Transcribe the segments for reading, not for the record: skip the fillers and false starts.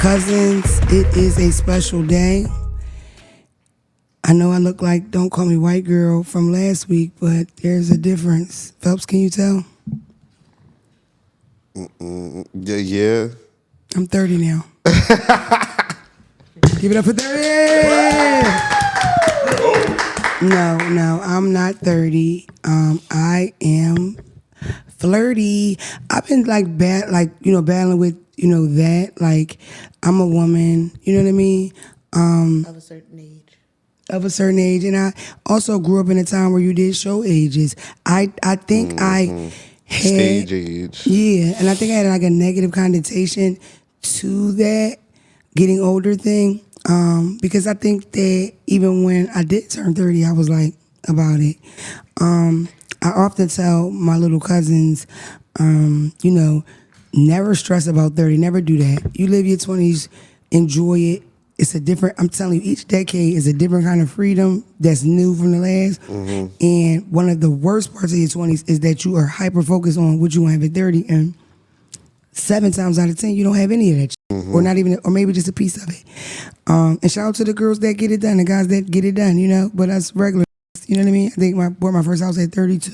Cousins, it is a special day. I know I look like Don't Call Me White Girl from last week, but there's a difference. Phelps, can you tell? Yeah. I'm 30 now. Give it up for 30! No, I'm not 30. I am flirty. I've been battling with, that. Like, I'm a woman, you know what I mean? Of a certain age. And I also grew up in a time where you did show ages. I think I had Stage age. Yeah, and I think I had like a negative connotation to that getting older thing. Because I think that even when I did turn 30, I was like about it. I often tell my little cousins, never stress about 30, never do that. You live your 20s, enjoy it. I'm telling you, each decade is a different kind of freedom that's new from the last. Mm-hmm. And one of the worst parts of your 20s is that you are hyper-focused on what you want to have at 30. And 7 times out of 10, you don't have any of that shit. Mm-hmm. Or not even, or maybe just a piece of it. And shout out to the girls that get it done, the guys that get it done, but that's regular. You know what I mean? I think I bought my first house at 32.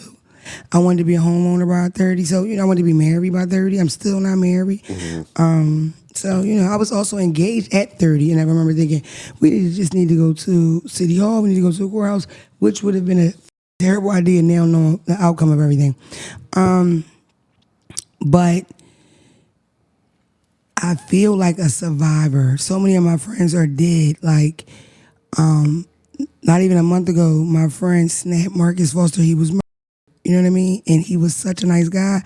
I wanted to be a homeowner by 30. So, I wanted to be married by 30. I'm still not married. Mm-hmm. So, I was also engaged at 30, and I remember thinking, we just need to go to City Hall, we need to go to the courthouse, which would have been a terrible idea now knowing the outcome of everything. But I feel like a survivor. So many of my friends are dead. Like, not even a month ago, my friend snapped Marcus Foster. He was murdered. You know what I mean? And he was such a nice guy.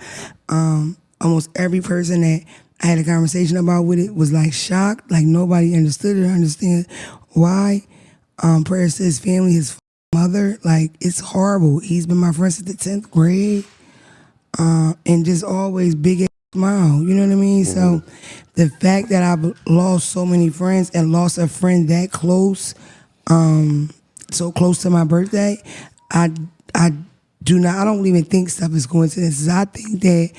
Almost every person that I had a conversation about with it was like shocked. Like nobody understood it or understand why. Prayers to his family, his mother. Like it's horrible. He's been my friend since the 10th grade. And just always big ass smile. You know what I mean? Mm-hmm. So the fact that I've lost so many friends and lost a friend that close, so close to my birthday, I don't even think stuff is coincidences. I think that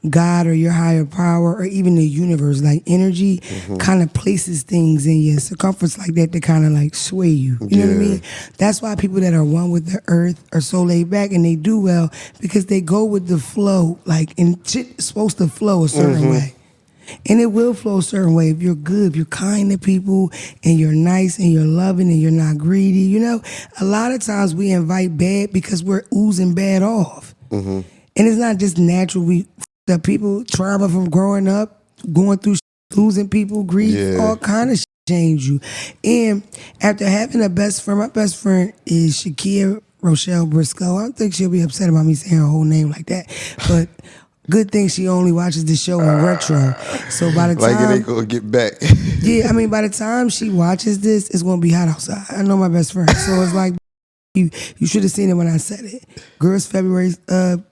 God or your higher power or even the universe, like energy, kind of places things in your circumference like that to kind of like sway you. You know what I mean? That's why people that are one with the earth are so laid back and they do well because they go with the flow. Like, and shit's supposed to flow a certain way. And it will flow a certain way if you're good, if you're kind to people and you're nice and you're loving and you're not greedy. A lot of times we invite bad because we're oozing bad off. And it's not just natural. The people, trauma from growing up, going through losing people, grief, all kind of shit change you. And after having a best friend, my best friend is Shakia Rochelle Briscoe. I don't think she'll be upset about me saying her whole name like that. But good thing she only watches the show in retro. So by the time... Like it ain't gonna get back. By the time she watches this, it's gonna be hot outside. I know my best friend. So it's like, you should have seen it when I said it. Girl, it's February,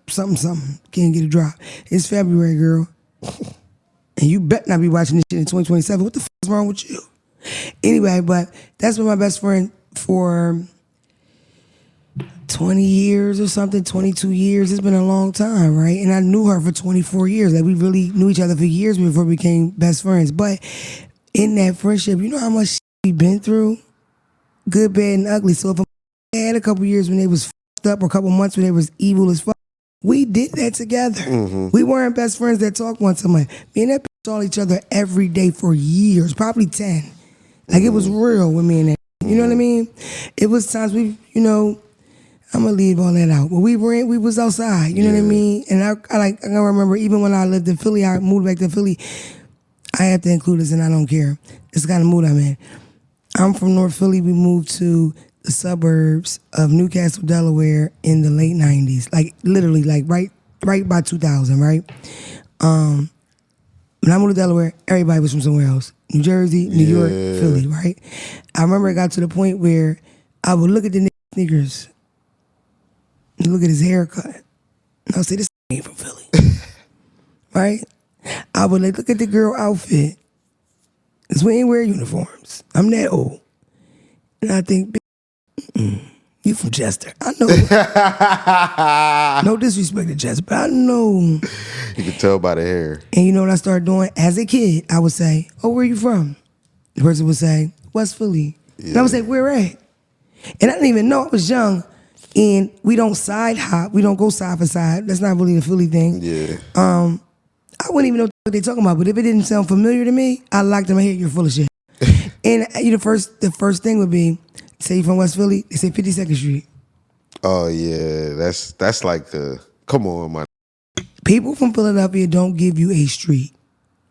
something. Can't get a drop. It's February, girl. And you bet not be watching this shit in 2027. What the fuck is wrong with you? Anyway, but that's been my best friend for 20 years or something, 22 years. It's been a long time, right? And I knew her for 24 years. Like, we really knew each other for years before we became best friends. But in that friendship, you know how much shit we've been through? Good, bad, and ugly. So if I had a couple years when they was fucked up or a couple months when they was evil as fuck, we did that together. We weren't best friends that talked once a month. Me and that bitch saw each other every day for years, probably 10. Like, it was real with me and that. You know what I mean? It was times I'm gonna leave all that out. But we was outside, you know what I mean? And I remember even when I lived in Philly, I moved back to Philly, I have to include this and I don't care. It's the kind of mood I'm in. I'm from North Philly. We moved to the suburbs of Newcastle, Delaware in the late 90s. Like literally like right by 2000, right? When I moved to Delaware, everybody was from somewhere else. New Jersey, New York, Philly, right? I remember it got to the point where I would look at the sneakers and look at his haircut. And I would say, this ain't from Philly. Right? I would look at the girl outfit. Because we ain't wear uniforms. I'm that old. And I think, you You're from Chester. I know. No disrespect to Chester, but I know. You can tell by the hair. And you know what I started doing? As a kid, I would say, oh, where you from? The person would say, West Philly. Yeah. And I would say, where at? And I didn't even know I was young. And we don't side hop. We don't go side for side. That's not really a Philly thing. Yeah. I wouldn't even know what they're talking about. But if it didn't sound familiar to me, I locked in my head, you're full of shit. And the first thing would be, say you're from West Philly, they say 52nd Street. Oh yeah, that's like come on, man. People from Philadelphia don't give you a street,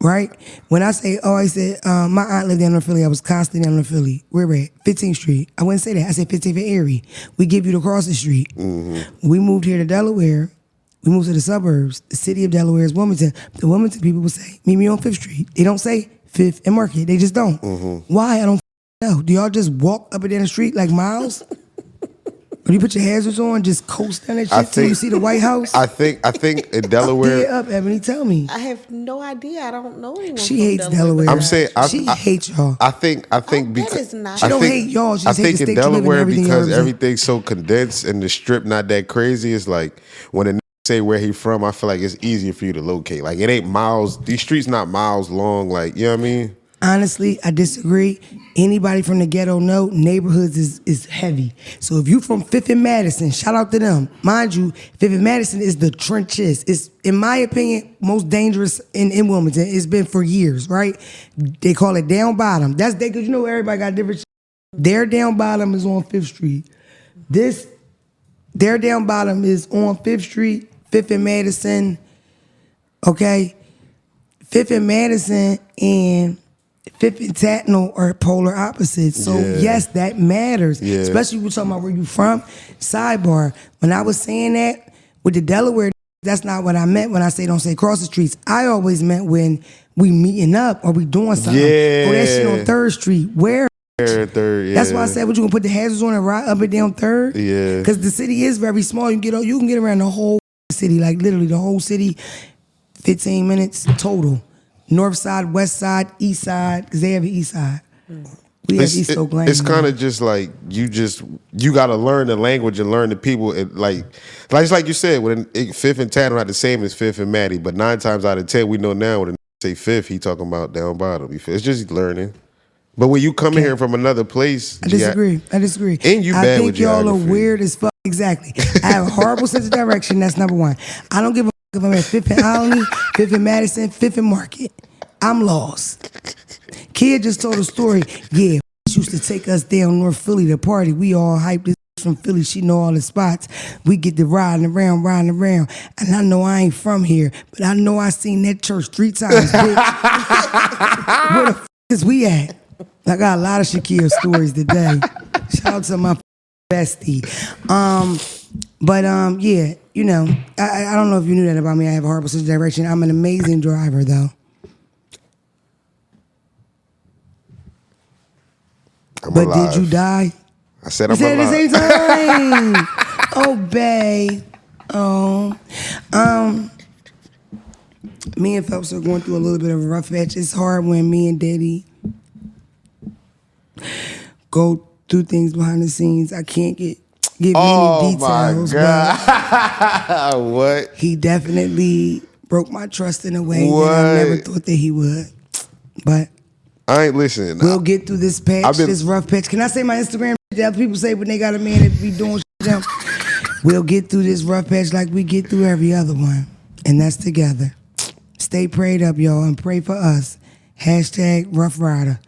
right? When I say, I said, my aunt lived down in Philly, I was constantly down in Philly. Where at? 15th Street. I wouldn't say that. I said 15th and Erie. We give you the crossing street. Mm-hmm. We moved here to Delaware. We moved to the suburbs. The city of Delaware is Wilmington. The Wilmington people would say, meet me on 5th Street. They don't say 5th and Market. They just don't. Mm-hmm. Why? I don't know. Do y'all just walk up and down the street like miles? Or do you put your hazards on, just coast down that shit till you see the White House? I think in Delaware. Get up, Ebony. Tell me. I have no idea. I don't know anyone. She hates Delaware. I'm saying she hates y'all. I think because she don't hate y'all. She I just think hates the in state Delaware because everything everything's so condensed and the strip not that crazy. It's like when a nigga say where he from, I feel like it's easier for you to locate. Like it ain't miles. These streets not miles long. Like you know what I mean. Honestly, I disagree. Anybody from the ghetto know neighborhoods is heavy. So if you from Fifth and Madison, shout out to them. Mind you, Fifth and Madison is the trenches. It's, in my opinion, most dangerous in Wilmington. It's been for years, right? They call it down bottom. That's because you know everybody got different shit. Their down bottom is on 5th Street. Their down bottom is on 5th Street, 5th and Madison, okay? 5th and Madison and 5th and Tatnall are polar opposites. So yes, that matters. Yeah. Especially when we're talking about where you from. Sidebar, when I was saying that with the Delaware, that's not what I meant when I say don't say cross the streets. I always meant when we meeting up or we doing something. Yeah. Oh, that shit on 3rd Street. Where? Third, yeah. That's why I said, what you gonna put the hazards on and ride up and down 3rd? Yeah. Because the city is very small. You can get around the whole city, like literally the whole city, 15 minutes total. North side, west side, east side, because they have an east side. We have East Oakland. It's kind of just like you got to learn the language and learn the people. It's like you said, when 5th and Tatnall not the same as 5th and Maddie, but 9 times out of 10 we know now when they say 5th, he talking about down bottom. It's just learning. But when you come in here from another place, I disagree. And you bad with geography. I think y'all are weird as fuck. Exactly. I have a horrible sense of direction. That's number one. I don't give a fuck if I'm at 5th and Alney, 5th and Madison, 5th and Market. I'm lost. Kid just told a story. Yeah, she used to take us down North Philly to party. We all hyped this from Philly. She know all the spots. We get to riding around. And I know I ain't from here, but I know I seen that church 3 times, bitch. Where the fuck is we at? I got a lot of Shakira stories today. Shout out to my bestie. Yeah, you know, I don't know if you knew that about me. I have a horrible sense of direction. I'm an amazing driver, though. But alive. Did you die? I said I'm alive. At the same time. Oh, babe. Oh. Me and Phelps are going through a little bit of a rough patch. It's hard when me and Daddy go through things behind the scenes. I can't give any details. Oh, my God. What? He definitely broke my trust in a way that I never thought that he would. But I ain't listening. We'll get through this patch, this rough patch. Can I say my Instagram? The other people say when they got a man that be doing shit. We'll get through this rough patch like we get through every other one. And that's together. Stay prayed up, y'all, and pray for us. Hashtag Rough Rider.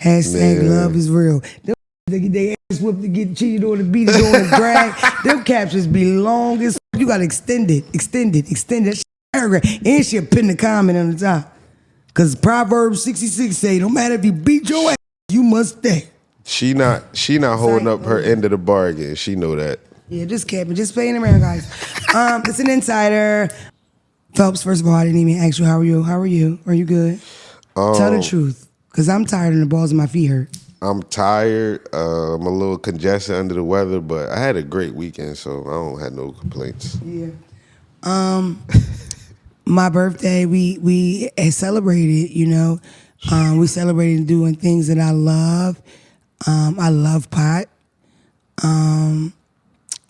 Hashtag Love is Real. They ass whooped to get cheated on and beat it on and drag. Them captions be long as you got to extend it. That paragraph. And she'll pin the comment on the top. Because Proverbs 66 say, no matter if you beat your ass, you must stay. She not holding up her end of the bargain. She know that. Yeah, just capping. Just playing around, guys. It's an insider. Phelps, first of all, I didn't even ask you, how are you? Are you good? Tell the truth. Because I'm tired and the balls of my feet hurt. I'm tired. I'm a little congested under the weather, but I had a great weekend, so I don't have no complaints. Yeah. My birthday, we celebrated, you know. We celebrated doing things that I love. I love pot.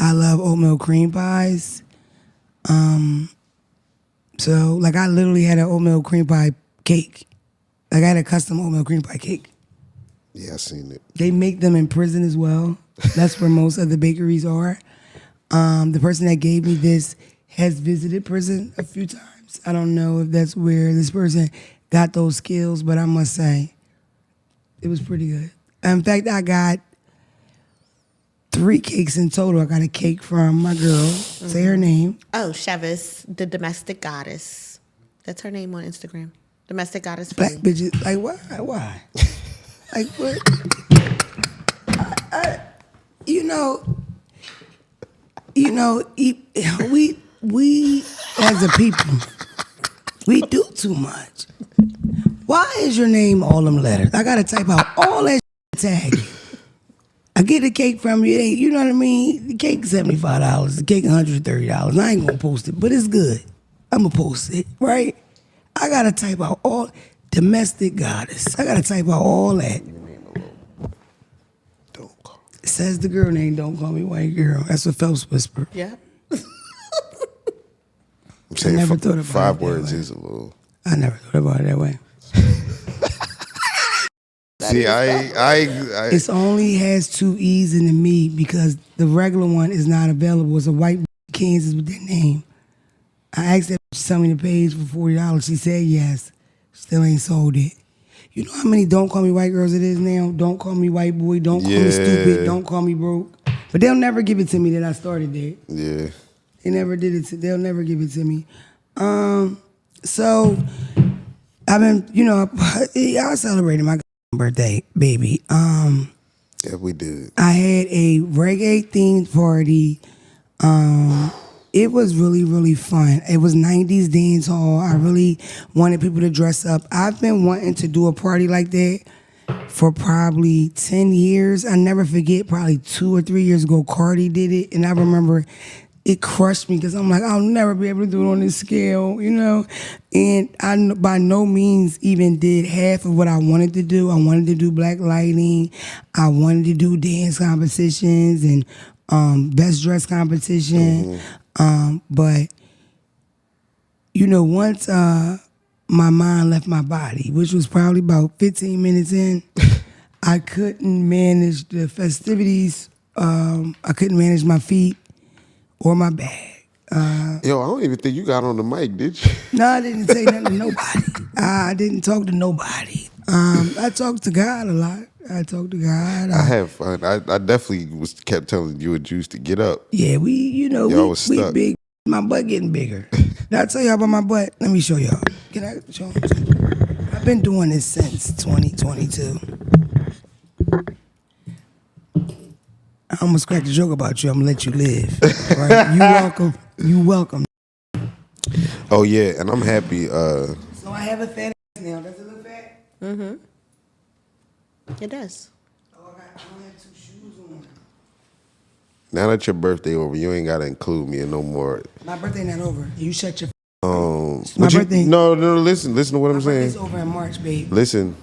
I love oatmeal cream pies. So like I literally had an oatmeal cream pie cake. Like I had a custom oatmeal cream pie cake. Yeah, I seen it. They make them in prison as well. That's where most of the bakeries are. The person that gave me this has visited prison a few times. I don't know if that's where this person got those skills, but I must say, it was pretty good. In fact, I got 3 cakes in total. I got a cake from my girl. Say her name. Oh, Chevis, the domestic goddess. That's her name on Instagram. Domestic goddess. Black Philly. bitches. Like, why? Why? Like, what? We as a people, we do too much. Why is your name all them letters? I gotta type out all that tag. I get a cake from you, you know what I mean? The cake $75, the cake $130. I ain't gonna post it, but it's good. I'm gonna post it, right? I gotta type out all domestic goddess. I gotta type out all that. Don't call. It says the girl name, don't call me white girl. That's what Phelps whispered. Yeah. I'm saying never thought about 5 it that words way. is a little. I never thought about it that way. See, I It's only has 2 E's in the me because the regular one is not available. It's a white Kansas with that name. I asked her to sell me the page for $40. She said yes. Still ain't sold it. You know how many don't call me white girls it is now? Don't call me white boy. Don't call me stupid. Don't call me broke. But they'll never give it to me that I started that. Yeah. They never did it. They'll never give it to me. So I've been, I celebrated my birthday, baby. Yeah, we did. I had a reggae themed party. It was really, really fun. It was 90s dance hall. I really wanted people to dress up. I've been wanting to do a party like that for probably 10 years. I never forget, probably 2 or 3 years ago, Cardi did it. And I remember it crushed me because I'm like, I'll never be able to do it on this scale, And I by no means even did half of what I wanted to do. I wanted to do black lighting. I wanted to do dance competitions and best dress competition. But, once my mind left my body, which was probably about 15 minutes in, I couldn't manage the festivities. I couldn't manage my feet or my bag. Yo, I don't even think you got on the mic, did you? No, I didn't say nothing to nobody. I didn't talk to nobody. I talked to God a lot. I talked to God. I have fun. I definitely kept telling you and Juice to get up. Yeah, we was we stuck. big. My butt getting bigger. Did I tell y'all about my butt? Let me show y'all. Can I show them? I've been doing this since 2022. I almost cracked a joke about you. I'm gonna let you live. Right? You welcome. You welcome. Oh yeah, and I'm happy. So I have a fat ass now. Does it look fat? Mm-hmm. It does. Oh, I don't have 2 shoes on. Now that your birthday over, you ain't gotta include me in no more. My birthday not over. You shut your. My birthday. No, listen to what I'm saying. It's over in March, babe. Listen.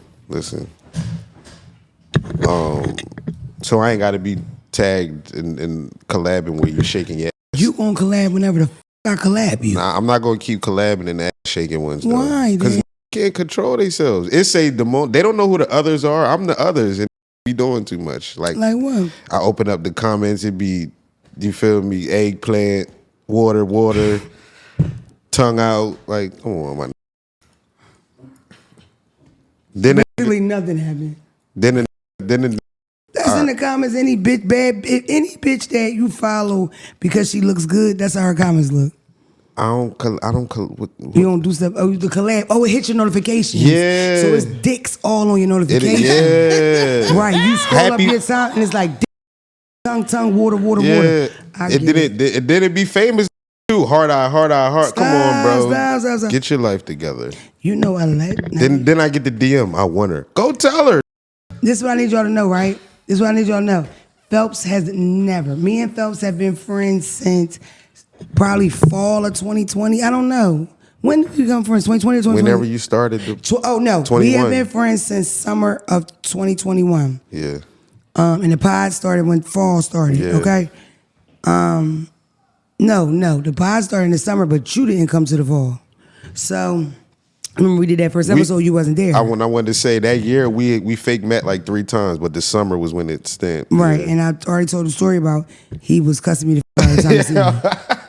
So I ain't gotta be tagged and collabing where you shaking your ass. You gonna collab whenever the I collab you. Nah, I'm not gonna keep collabing and ass shaking ones. Why? Because can't control themselves. It say they don't know who the others are. I'm the others, and be doing too much. Like what? I open up the comments, it be, you feel me? Eggplant, water, tongue out. Like, come on, man. Then Basically, nothing happened. Then That's in the comments. Any bitch that you follow because she looks good, that's how her comments look. I don't. You don't do stuff. Oh, the collab. Oh, it hits your notifications. Yeah. So it's dicks all on your notifications. Yeah. Right. You scroll up Happy- your time and it's like dick, tongue, water. Yeah. I get it. Then it be famous too. Hard eye. Come on, bro. Stop. Get your life together. You know I like. Then I get the DM. I want her. Go tell her. This is what I need y'all to know, right? This is what I need y'all to know. Phelps has never. Me and Phelps have been friends since probably fall of 2020. I don't know. When did we become friends? 2020 or 2021? Whenever you started the. Oh, no. 21. We have been friends since summer of 2021. Yeah. And the pod started when fall started, Yeah. okay? No. The pod started in the summer, but you didn't come to the fall. So I remember we did that first episode. You wasn't there. I wanted to say that year we fake met like 3 times, but the summer was when it stamped. Right, Yeah. and I already told the story about he was cussing me the first time. Yeah.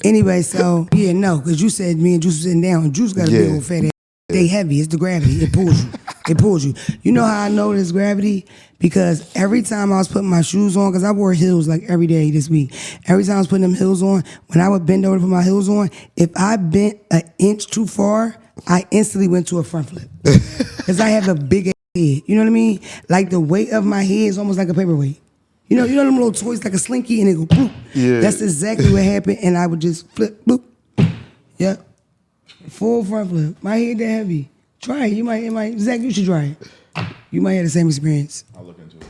Anyway, so yeah, no, because you said me and Juice was sitting down, and Juice got a big old fat ass. They heavy. It's the gravity. It pulls you. It pulls you. You know how I know it's gravity? Because every time I was putting my shoes on, because I wore heels like every day this week. Every time I was putting them heels on, when I would bend over to put my heels on, if I bent an inch too far, I instantly went to a front flip. Because I have a big head. You know what I mean? Like the weight of my head is almost like a paperweight. You know them little toys like a slinky and it go boop. Yeah. That's exactly what happened, and I would just flip, boop. Yep. Full front flip. My head that heavy. Try it. It might. Zach, you should try it. You might have the same experience. I'll look into it.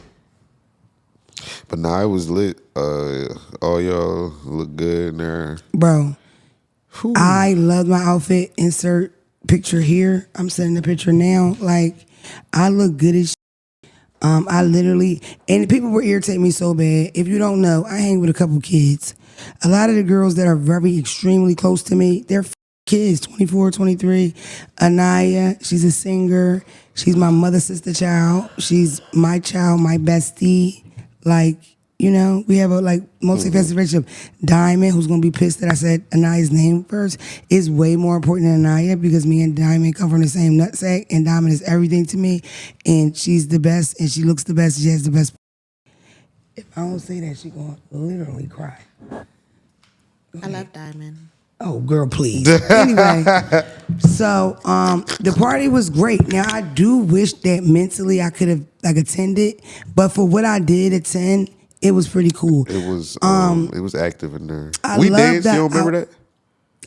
But nah, it was lit. All y'all look good in there. Bro, I love my outfit. Insert picture here. I'm sending the picture now. Like, I look good as shit. I literally, and people were irritating me so bad. If you don't know, I hang with a couple kids. A lot of the girls that are very extremely close to me, they're kids, 24, 23. Anaya, she's a singer. She's my mother's sister child. She's my child, my bestie. Like, you know, we have a multifaceted relationship. Diamond, who's gonna be pissed that I said Anaya's name first, is way more important than Anaya because me and Diamond come from the same nutsack, and Diamond is everything to me, and she's the best, and she looks the best, and she has the best. If I don't say that, she gonna literally cry. I love Diamond. Oh, girl, please. Anyway, so the party was great. Now, I do wish that mentally I could have attended, but for what I did attend, it was pretty cool. It was active in there. I We love danced. that. You don't remember that?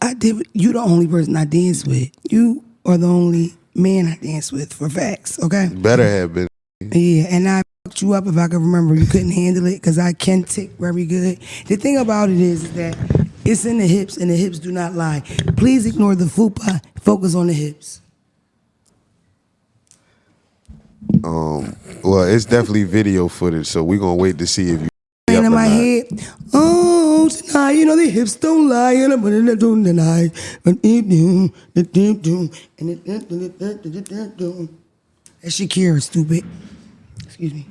I did. You the only person I danced with. You are the only man I danced with, for facts, okay? Better have been. Yeah, and I fucked you up if I could remember. You couldn't handle it because I can tick very good. The thing about it is that it's in the hips, and the hips do not lie. Please ignore the fupa. Focus on the hips. Well, it's definitely video footage, so we're gonna wait to see if you. In my head, oh, tonight, you know the hips don't lie, and I'm gonna do tonight. That's Shakira, stupid. Excuse me.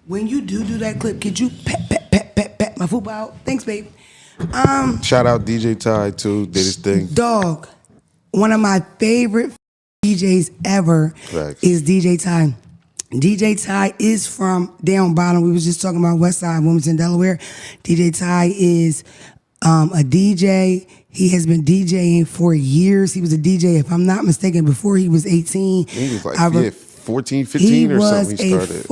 When you do that clip, could you pat my fupa out? Thanks, babe. Shout out DJ Ty too. Did his thing. Dog, one of my favorite DJs ever Facts. is DJ Ty. DJ Ty is from down bottom. We was just talking about West Side, Wilmington, Delaware. DJ Ty is a DJ. He has been DJing for years. He was a DJ, if I'm not mistaken, before he was 18. He was like 14, 15 or something he started.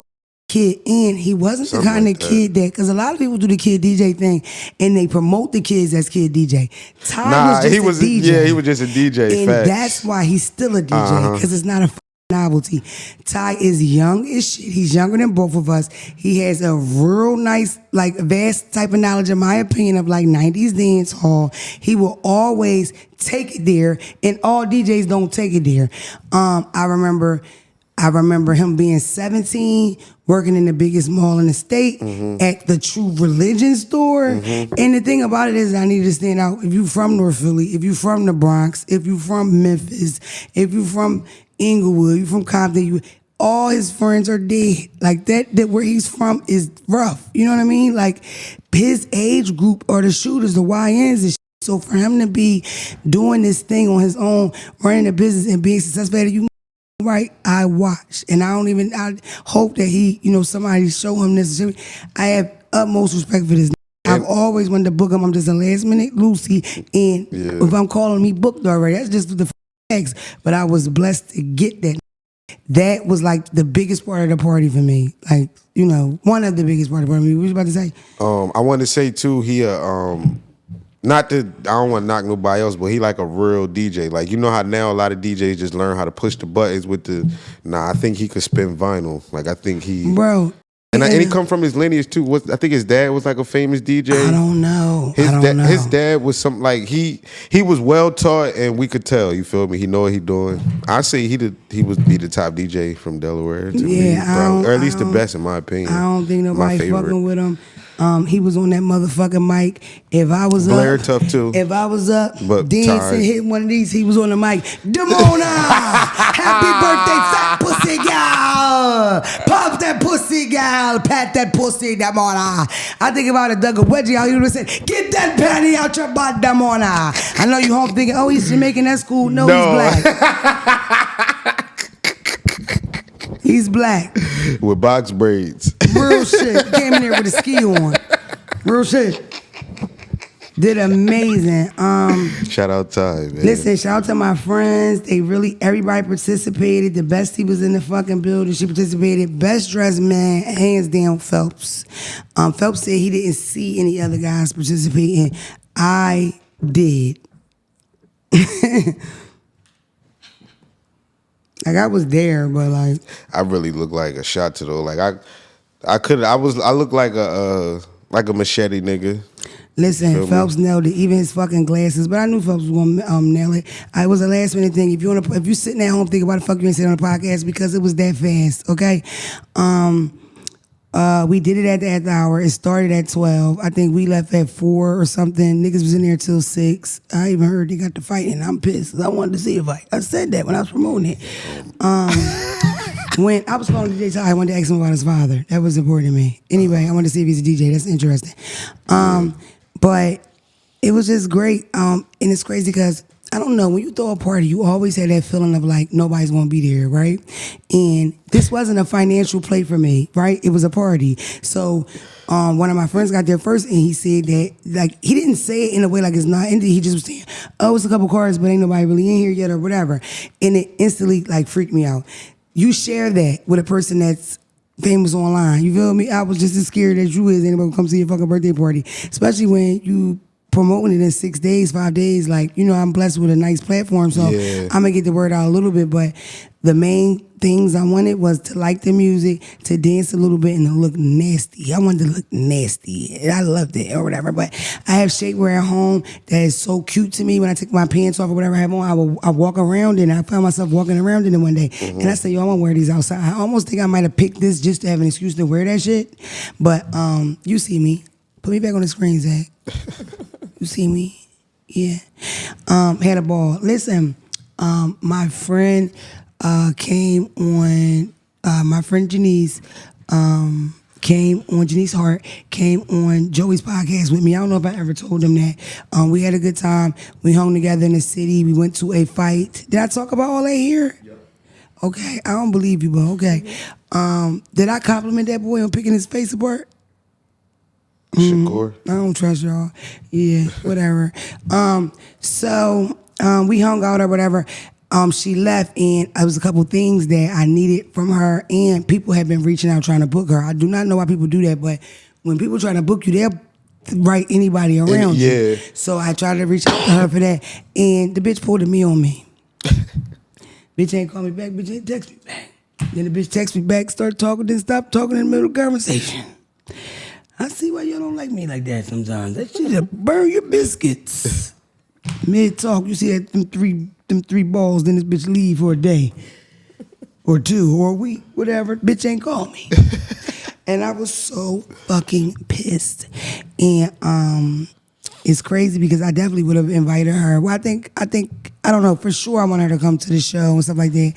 Kid, and he wasn't the kind of kid that, because a lot of people do the kid DJ thing and they promote the kids as kid DJ. Ty was just a DJ. Yeah, he was just a DJ. And facts. that's why he's still a DJ, because it's not a novelty. Ty is young as shit. He's younger than both of us. He has a real nice, vast type of knowledge, in my opinion, of 90s dance hall. He will always take it there, and all DJs don't take it there. I remember him being 17, working in the biggest mall in the state at the True Religion store. And the thing about it is, I need to stand out. If you from North Philly, if you from the Bronx, if you from Memphis, if you from Inglewood, you from Compton, all his friends are dead. That where he's from is rough. You know what I mean? His age group are the shooters, the YNs and shit. So for him to be doing this thing on his own, running a business and being successful at it, right, I watch, and I hope that he, somebody show him this. I have utmost respect for this. I've always wanted to book him. I'm just a last minute Lucy, and if I'm calling me booked already, that's just the facts. But I was blessed to get that. That was the biggest part of the party for me. One of the biggest part of the party. What you about to say? I want to say too, he not that I don't want to knock nobody else, but he a real DJ. You know how now a lot of DJs just learn how to push the buttons with the. I think he could spin vinyl. I think he. Bro. And he come from his lineage too. I think his dad was a famous DJ. I don't know. His dad was something he was well taught, and we could tell. You feel me? He know what he doing. I say he would be the top DJ from Delaware to me, or at least the best in my opinion. I don't think nobody fucking with him. He was on that motherfucking mic. If I was Blair up, tough too. If I was up, But dancing, tired. hitting one of these, he was on the mic. Demona, happy birthday, fat pussy gal. Pop that pussy gal, pat that pussy, Demona. I think about it, Doug Wedgie out here would have said, get that panty out your butt, Demona. I know you home thinking, oh, he's Jamaican, that's cool. No, he's black. He's black. With box braids. Real shit. Came in there with a ski on. Real shit. Did amazing. Shout out Ty, man. Listen, shout out to my friends. Everybody participated. The bestie was in the fucking building. She participated. Best dressed man, hands down, Phelps. Phelps said he didn't see any other guys participating. I did. Like I was there, but like I really look like a shot to though. Like I look like a machete nigga. listen, Phelps nailed it, even his fucking glasses. But I knew Phelps was gonna nail it. It was a last minute thing. If you sitting at home thinking why the fuck you ain't sitting on the podcast, because it was that fast. Okay. We did it at the hour. It started at 12. I think we left at 4 or something. Niggas was in there till 6. I even heard they got to fight, and I'm pissed 'cause I wanted to see a fight. I said that when I was promoting it. When I was calling DJ Ty, I wanted to ask him about his father. That was important to me. Anyway, I wanted to see if he's a DJ. That's interesting. But it was just great. And it's crazy because I don't know, when you throw a party, you always have that feeling of like nobody's gonna be there, right? And this wasn't a financial play for me, right? It was a party. So one of my friends got there first and he said that, like, he didn't say it in a way like it's not ended. He just was saying, oh, it's a couple cars, but ain't nobody really in here yet or whatever. And it instantly like freaked me out. You share that with a person that's famous online. You feel me? I was just as scared as you is anybody come see your fucking birthday party, especially when you promoting it in 6 days, 5 days. Like, you know, I'm blessed with a nice platform, so Yeah. I'm gonna get the word out a little bit. But the main things I wanted was to like the music, to dance a little bit, and to look nasty. I wanted to look nasty. And I loved it or whatever. But I have shapewear at home that is so cute to me. When I take my pants off or whatever I have on, I walk around it, and I found myself walking around in it one day. And I said, yo, I want to wear these outside. I almost think I might have picked this just to have an excuse to wear that shit. But you see me. Put me back on the screen, Zach. You see me? Yeah. Had a ball. Listen, my friend came on, my friend Jenice came on, Jenice Hart came on Joey's podcast with me. I don't know if I ever told him that. We had a good time. We hung together in the city. We went to a fight. Did I talk about all that here? Yep. Okay. I don't believe you, but okay. Did I compliment that boy on picking his face apart? Shakur. I don't trust y'all. Yeah, whatever. So we hung out or whatever. She left, and it was a couple things that I needed from her, and people have been reaching out trying to book her. I do not know why people do that, but when people try to book you, they'll write anybody around you. Yeah. So I tried to reach out to her for that, and the bitch pulled a me on me. Bitch ain't call me back, bitch ain't text me back. Then the bitch text me back, start talking, then stop talking in the middle of the conversation. I see why y'all don't like me like that sometimes. That shit just burn your biscuits. Mid-talk, you see that them three balls, then this bitch leave for a day. Or 2, or a week, whatever. Bitch ain't call me. And I was so fucking pissed. And it's crazy because I definitely would have invited her. Well, I don't know, for sure I want her to come to the show and stuff like that.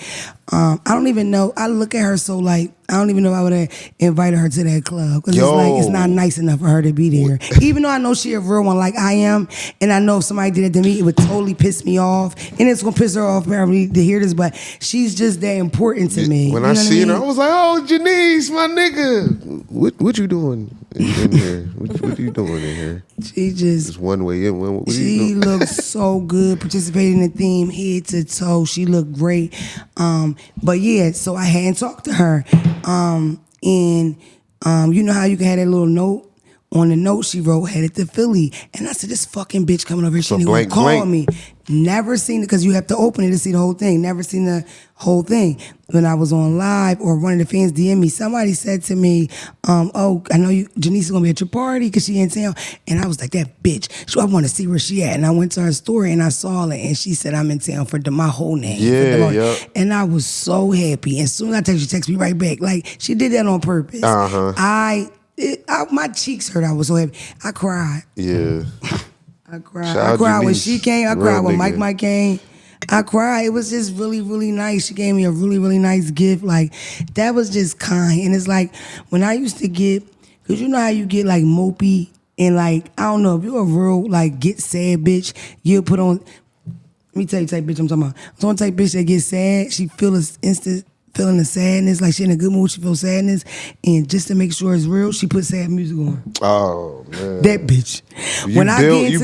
I don't even know. I look at her so like, I don't even know if I would have invited her to that club. Because it's like, it's not nice enough for her to be there. Even though I know she a real one like I am, and I know if somebody did it to me, it would totally piss me off. And it's going to piss her off probably to hear this, but she's just that important to me. When I seen her, I was like, oh, Jenice, my nigga. What you doing in here? What you doing in here? She just one way in, what are you she doing? looked so good, participating in the theme, head to toe. She looked great. But yeah, so I hadn't talked to her. And you know how you can have that little note? On the note she wrote, headed to Philly. And I said, this fucking bitch coming over here, she didn't call me. Never seen it, because you have to open it to see the whole thing. Never seen the whole thing. When I was on live, or one of the fans DM me, somebody said to me, oh, I know Jenice is going to be at your party because she in town. And I was like, that bitch. So I want to see where she at. And I went to her story and I saw it. And she said, I'm in town for my whole name. Yeah. And I was so happy. And as soon as I text, she texted me right back. Like, she did that on purpose. my cheeks hurt. I was so happy. I cried. Yeah. I cried. Shout I out cried when Jenice. she came. I Real cried when nigga. Mike came. I cried. It was just really, really nice. She gave me a really, really nice gift. Like, that was just kind. And it's like, when I used to get, because you know how you get like mopey and like, I don't know, if you're a real like get sad bitch, you'll put on, let me tell you type bitch I'm talking about. I'm talking type bitch that gets sad. She feels instant feeling the sadness, like she in a good mood, she feels sadness. And just to make sure it's real, she put sad music on. Oh man. That bitch. You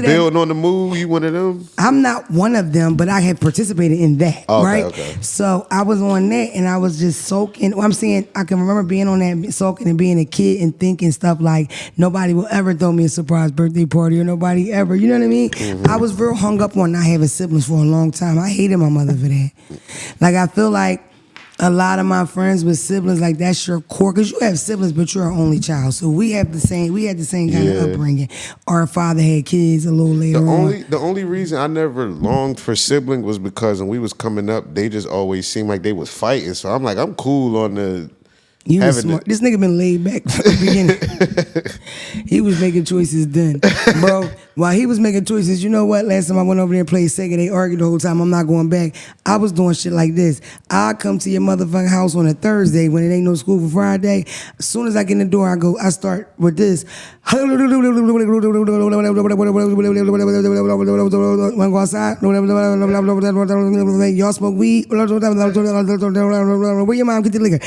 building on the move, you one of them? I'm not one of them, but I had participated in that, Okay, right? okay. So I was on that and I was just soaking. Well, I'm saying I can remember being on that, soaking and being a kid and thinking stuff like nobody will ever throw me a surprise birthday party or nobody ever. You know what I mean? I was real hung up on not having siblings for a long time. I hated my mother for that. Like, I feel like a lot of my friends with siblings, like, that's your core, because you have siblings, but you're an only child. So we had the same kind of upbringing. Our father had kids a little later on. The only reason I never longed for sibling was because when we was coming up, they just always seemed like they was fighting. So I'm like, I'm cool on the. You was smart. This nigga been laid back from the beginning. He was making choices then. Bro, while he was making choices, you know what? Last time I went over there and played Sega, they argued the whole time. I'm not going back. I was doing shit like this. I come to your motherfucking house on a Thursday when it ain't no school for Friday. As soon as I get in the door, I start with this. Wanna go outside? Y'all smoke weed? Where your mom get the liquor?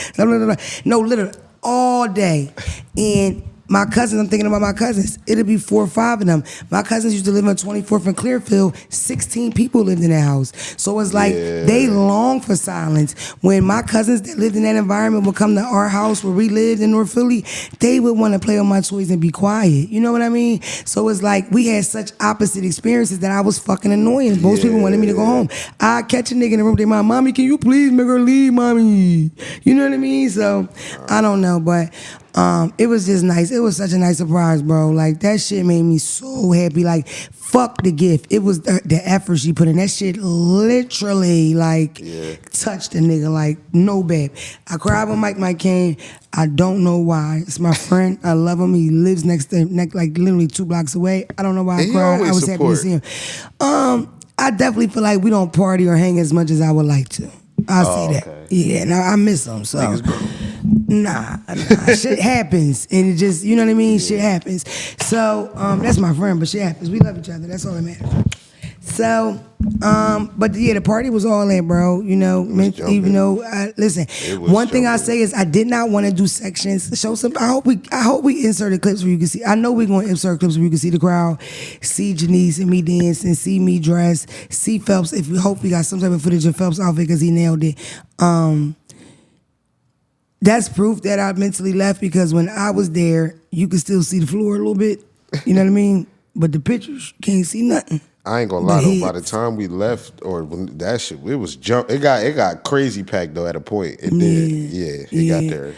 No, literally, all day. And my cousins, I'm thinking about my cousins. It'll be 4 or 5 of them. My cousins used to live on 24th and Clearfield. 16 people lived in that house. So it's like they long for silence. When my cousins that lived in that environment would come to our house where we lived in North Philly, they would want to play on my toys and be quiet. You know what I mean? So it's like we had such opposite experiences that I was fucking annoying. Most people wanted me to go home. I catch a nigga in the room, they my mommy, can you please make her leave, mommy? You know what I mean? So I don't know, but it was just nice. It was such a nice surprise, bro. Like, that shit made me so happy. Like, fuck the gift. It was the effort she put in. That shit literally, like, touched a nigga like no babe. I cried when Mike came. I don't know why. It's my friend. I love him. He lives next like literally 2 blocks away. I don't know why I cried. I was happy to see him. I definitely feel like we don't party or hang as much as I would like to. I'll say that. Okay. Yeah, now I miss him. So nah, shit happens, and it just, you know what I mean. Shit happens. So that's my friend, but shit happens. We love each other. That's all that matters. So, but yeah, the party was all in, bro. You know, even though, listen, one thing I say is I did not want to do sections. Show some. I hope we inserted clips where you can see. I know we're going to insert clips where you can see the crowd, see Jenice and me dancing, see me dress, see Phelps. If we hope we got some type of footage of Phelps' outfit because he nailed it. That's proof that I mentally left, because when I was there, you could still see the floor a little bit. You know what I mean? But the pictures, can't see nothing. I ain't gonna lie though. By the time we left, or when that shit, it was jump. It got crazy packed though. At a point, it did. It got there.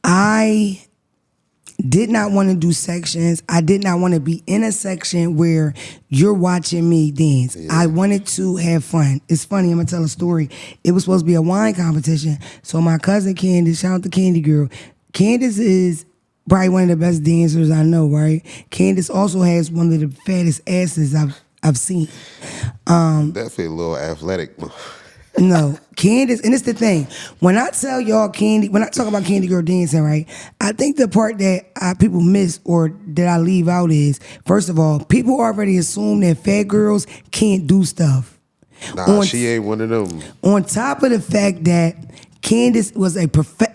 I did not want to do sections. I did not want to be in a section where you're watching me dance. I wanted to have fun. It's funny. I'm gonna tell a story. It was supposed to be a wine competition. So my cousin Candace, shout out to Candy Girl. Candace is probably one of the best dancers I know, right? Candace also has one of the fattest asses I've seen. Definitely a little athletic. No, Candace, and it's the thing. When I tell y'all when I talk about Candy Girl dancing, right, I think the part that people miss or that I leave out is, first of all, people already assume that fat girls can't do stuff. Nah, she ain't one of them. On top of the fact that Candace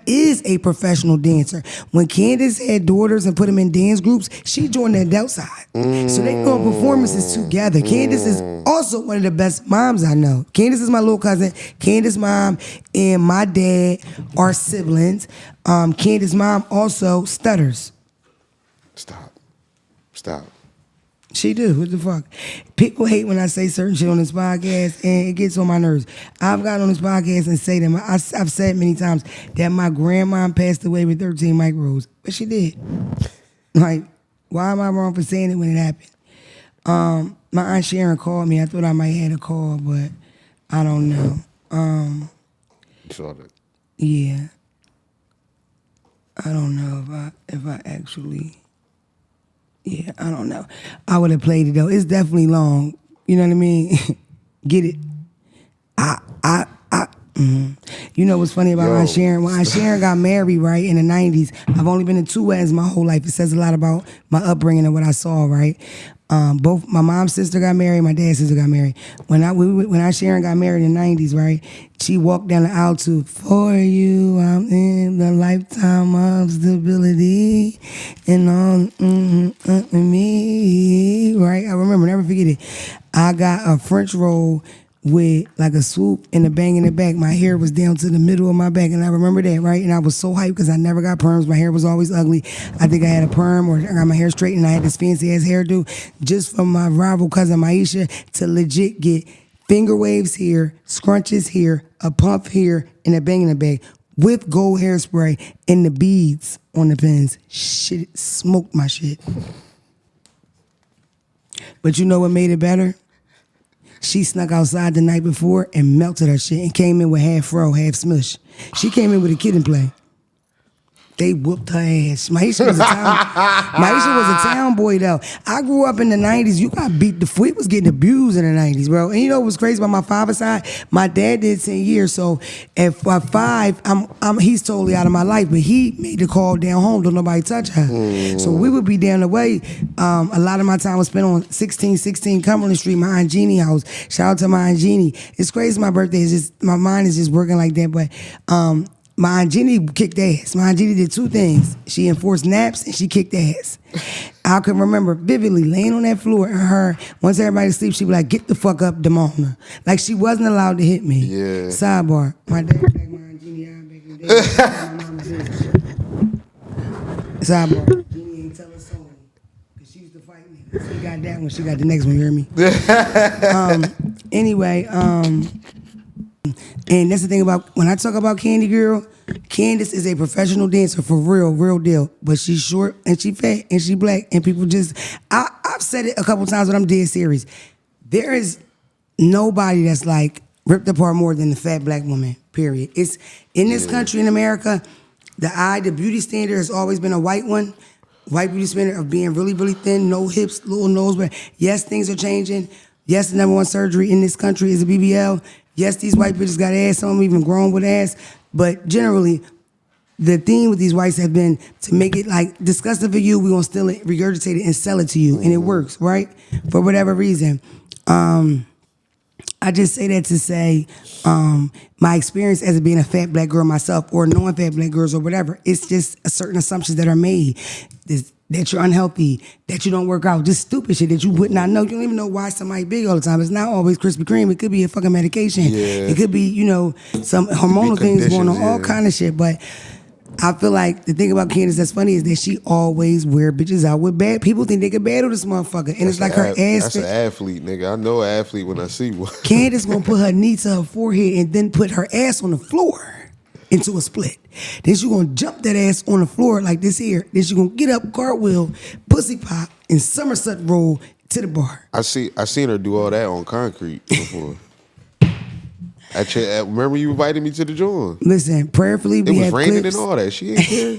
is a professional dancer. When Candace had daughters and put them in dance groups, she joined the adult side. So they go on performances together. Candace is also one of the best moms I know. Candace is my little cousin. Candace's mom and my dad are siblings. Candace's mom also stutters. Stop. She do. What the fuck? People hate when I say certain shit on this podcast, and it gets on my nerves. I've got on this podcast and say them. I've said many times that my grandma passed away with 13 micros, but she did. Like, why am I wrong for saying it when it happened? My Aunt Sharon called me. I thought I might have a call, but I don't know. You saw that? Yeah. I don't know if I actually. Yeah, I don't know. I would have played it though. It's definitely long. You know what I mean? Get it? You know what's funny about Aunt Sharon? When Aunt Sharon got married, right, in the 90s, I've only been in 2 weddings my whole life. It says a lot about my upbringing and what I saw, right? Both my mom's sister got married, my dad's sister got married. When Aunt Sharon got married in the 90s, right, she walked down the aisle to, "For you, I'm in the lifetime of stability and on me," right? I remember, never forget it. I got a French roll with like a swoop and a bang in the back. My hair was down to the middle of my back, and I remember that, right? And I was so hyped because I never got perms. My hair was always ugly. I think I had a perm or I got my hair straight, and I had this fancy ass hairdo just from my rival cousin Maisha to legit get finger waves here, scrunches here, a pump here, and a bang in the back with gold hairspray and the beads on the pins. Shit, smoked my shit. But you know what made it better? She snuck outside the night before and melted her shit and came in with half fro, half smush. She came in with a kid and play. They whooped her ass. Maisha was a town boy though. I grew up in the 90s. You got beat. We was getting abused in the 90s, bro. And you know what's crazy about my father's side? My dad did 10 years. So at 5, he's totally out of my life. But he made the call down home. Don't nobody touch her. So we would be down the way. A lot of my time was spent on 1616 Cumberland Street, my Aunt Jeannie house. Shout out to my Aunt Jeannie. It's crazy. My birthday is just, my mind is just working like that. But my Aunt Jeannie kicked ass. My Aunt Jeannie did 2 things. She enforced naps and she kicked ass. I can remember vividly laying on that floor and her, once everybody asleep, she'd be like, "Get the fuck up, Demona." Like she wasn't allowed to hit me. Yeah. Sidebar. My dad back my Aunt Jeannie out back in the day. My mama did. Sidebar. Jeannie ain't tell us so. Cause she used to fight me. She got that one, she got the next one, you hear me? Anyway, and that's the thing about, when I talk about Candy Girl, Candace is a professional dancer for real deal. But she's short and she fat and she black and people just, I've said it a couple times when I'm dead serious. There is nobody that's like ripped apart more than the fat black woman, period. It's in this country, in America, the beauty standard has always been a white one. White beauty standard of being really thin, no hips, little nose. But yes, things are changing. Yes, the number 1 surgery in this country is a BBL. Yes, these white bitches got ass, some of them even grown with ass. But generally, the theme with these whites have been to make it like disgusting for you, we're going to steal it, regurgitate it, and sell it to you. And it works, right? For whatever reason. I just say that to say my experience as being a fat black girl myself or knowing fat black girls or whatever, it's just certain assumptions that are made. That you're unhealthy, that you don't work out, just stupid shit that you would not know. You don't even know why somebody big all the time. It's not always Krispy Kreme. It could be a fucking medication. Yeah. It could be, some hormonal things going on, all kind of shit. But I feel like the thing about Candace that's funny is that she always wear bitches out with bad. People think they can battle this motherfucker. And it's like her ass. That's an athlete, nigga. I know an athlete when I see one. Candace gonna put her knee to her forehead and then put her ass on the floor into a split. Then she gonna jump that ass on the floor like this here. Then she gonna get up, cartwheel, pussy pop, and somersault roll to the bar. I seen her do all that on concrete before. Remember you invited me to the joint? Listen, prayerfully, we it was have raining clips. and all that. She ain't care.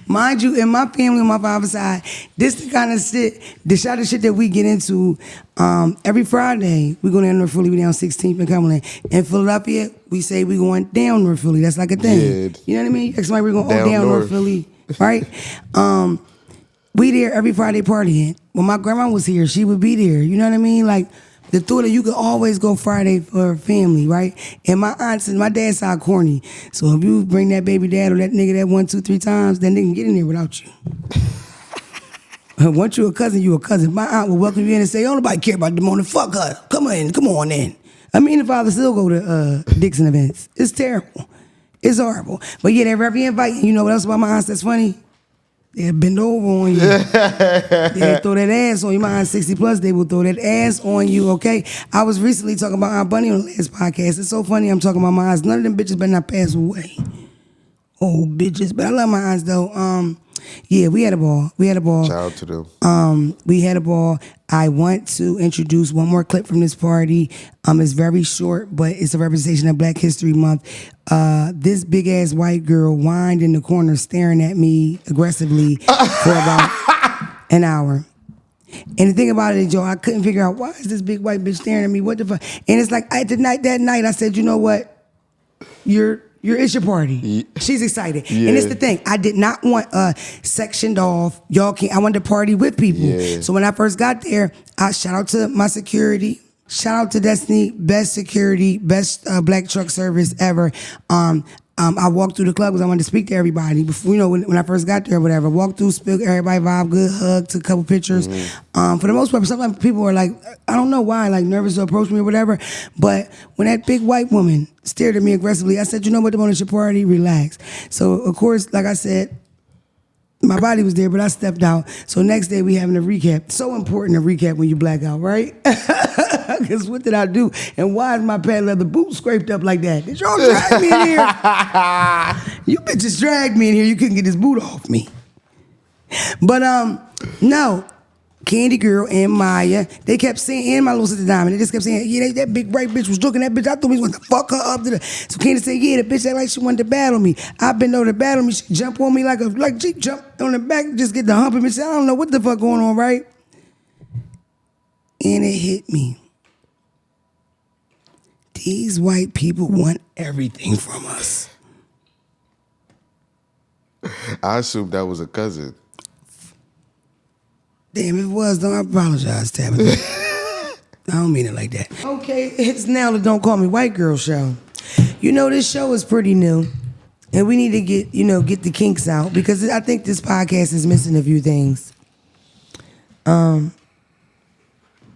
Mind you, in my family, on my father's side, this the kind of shit, the shot of shit that we get into every Friday. We go down North Philly, we down 16th and Cumberland. In Philadelphia, we say we going down North Philly. That's like a thing. Yeah. You know what I mean? That's why we're going down North Philly, right? We there every Friday partying. When my grandma was here, she would be there. You know what I mean? Like, the thought that you could always go Friday for family, right? And my aunts and my dad's side corny. So if you bring that baby dad or that nigga that 1, 2, 3 times, then they can get in there without you. Once you a cousin, you a cousin. My aunt will welcome you in and say, "Oh, nobody care about Demona. Fuck her. Come on in." I mean, the father still go to Dixon events. It's terrible. It's horrible. But yeah, they every invite. You know what else about my aunts that's funny? They'll bend over on you. They'll throw that ass on you. My aunt 60 plus, they will throw that ass on you, okay? I was recently talking about Aunt Bunny on the last podcast. It's so funny I'm talking about my aunts. None of them bitches better not pass away. Oh, bitches. But I love my aunts, though. Yeah, we had a ball. Shout out to them. We had a ball. I want to introduce one more clip from this party. It's very short, but it's a representation of Black History Month. This big ass white girl whined in the corner, staring at me aggressively for about an hour. And the thing about it, Joe, I couldn't figure out, why is this big white bitch staring at me? What the fuck? And it's like that night, I said, you know what? It's your party. Yeah. She's excited. Yeah. And it's the thing. I did not want sectioned off. Y'all can't. I wanted to party with people. Yeah. So when I first got there, I shout out to my security. Shout out to Destiny, best security, best black truck service ever. I walked through the club because I wanted to speak to everybody before, when I first got there or whatever. Walked through, spoke, everybody vibe good, hug, took a couple pictures. Mm-hmm. For the most part, sometimes people are like, I don't know why, like nervous to approach me or whatever. But when that big white woman stared at me aggressively, I said, you know what, the bonus your party, relax. So of course, like I said, my body was there, but I stepped out. So next day we having a recap. So important to recap when you black out, right? Because what did I do? And why is my patent leather boot scraped up like that? Did y'all drag me in here? You bitches dragged me in here. You couldn't get this boot off me. But no. Candy Girl and Maya, they kept saying, and my little sister Diamond, they just kept saying, yeah, that big bright bitch was looking at that bitch. I thought we was going to fuck her up to the. So Candy said, yeah, the bitch act like she wanted to battle me. I've been over to battle me. She jump on me like she jumped on the back, just get the humping me. She said, I don't know what the fuck going on, right? And it hit me. These white people want everything from us. I assumed that was a cousin. Damn, if it was, though, I apologize, Tabitha. I don't mean it like that. Okay, it's now the Don't Call Me White Girl show. This show is pretty new, and we need to get the kinks out, because I think this podcast is missing a few things.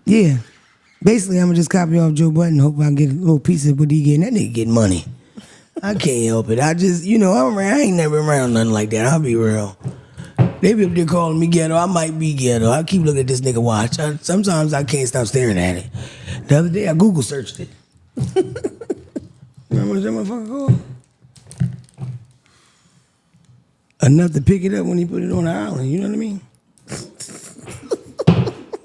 Yeah. Basically, I'm going to just copy off Joe Budden, hope I get a little piece of what he getting. That nigga getting money. I can't help it. I just, I ain't never around nothing like that. I'll be real. They be up there calling me ghetto. I might be ghetto. I keep looking at this nigga watch. Sometimes I can't stop staring at it. The other day, I Google searched it. Remember what that motherfucker called? Enough to pick it up when he put it on the island. You know what I mean?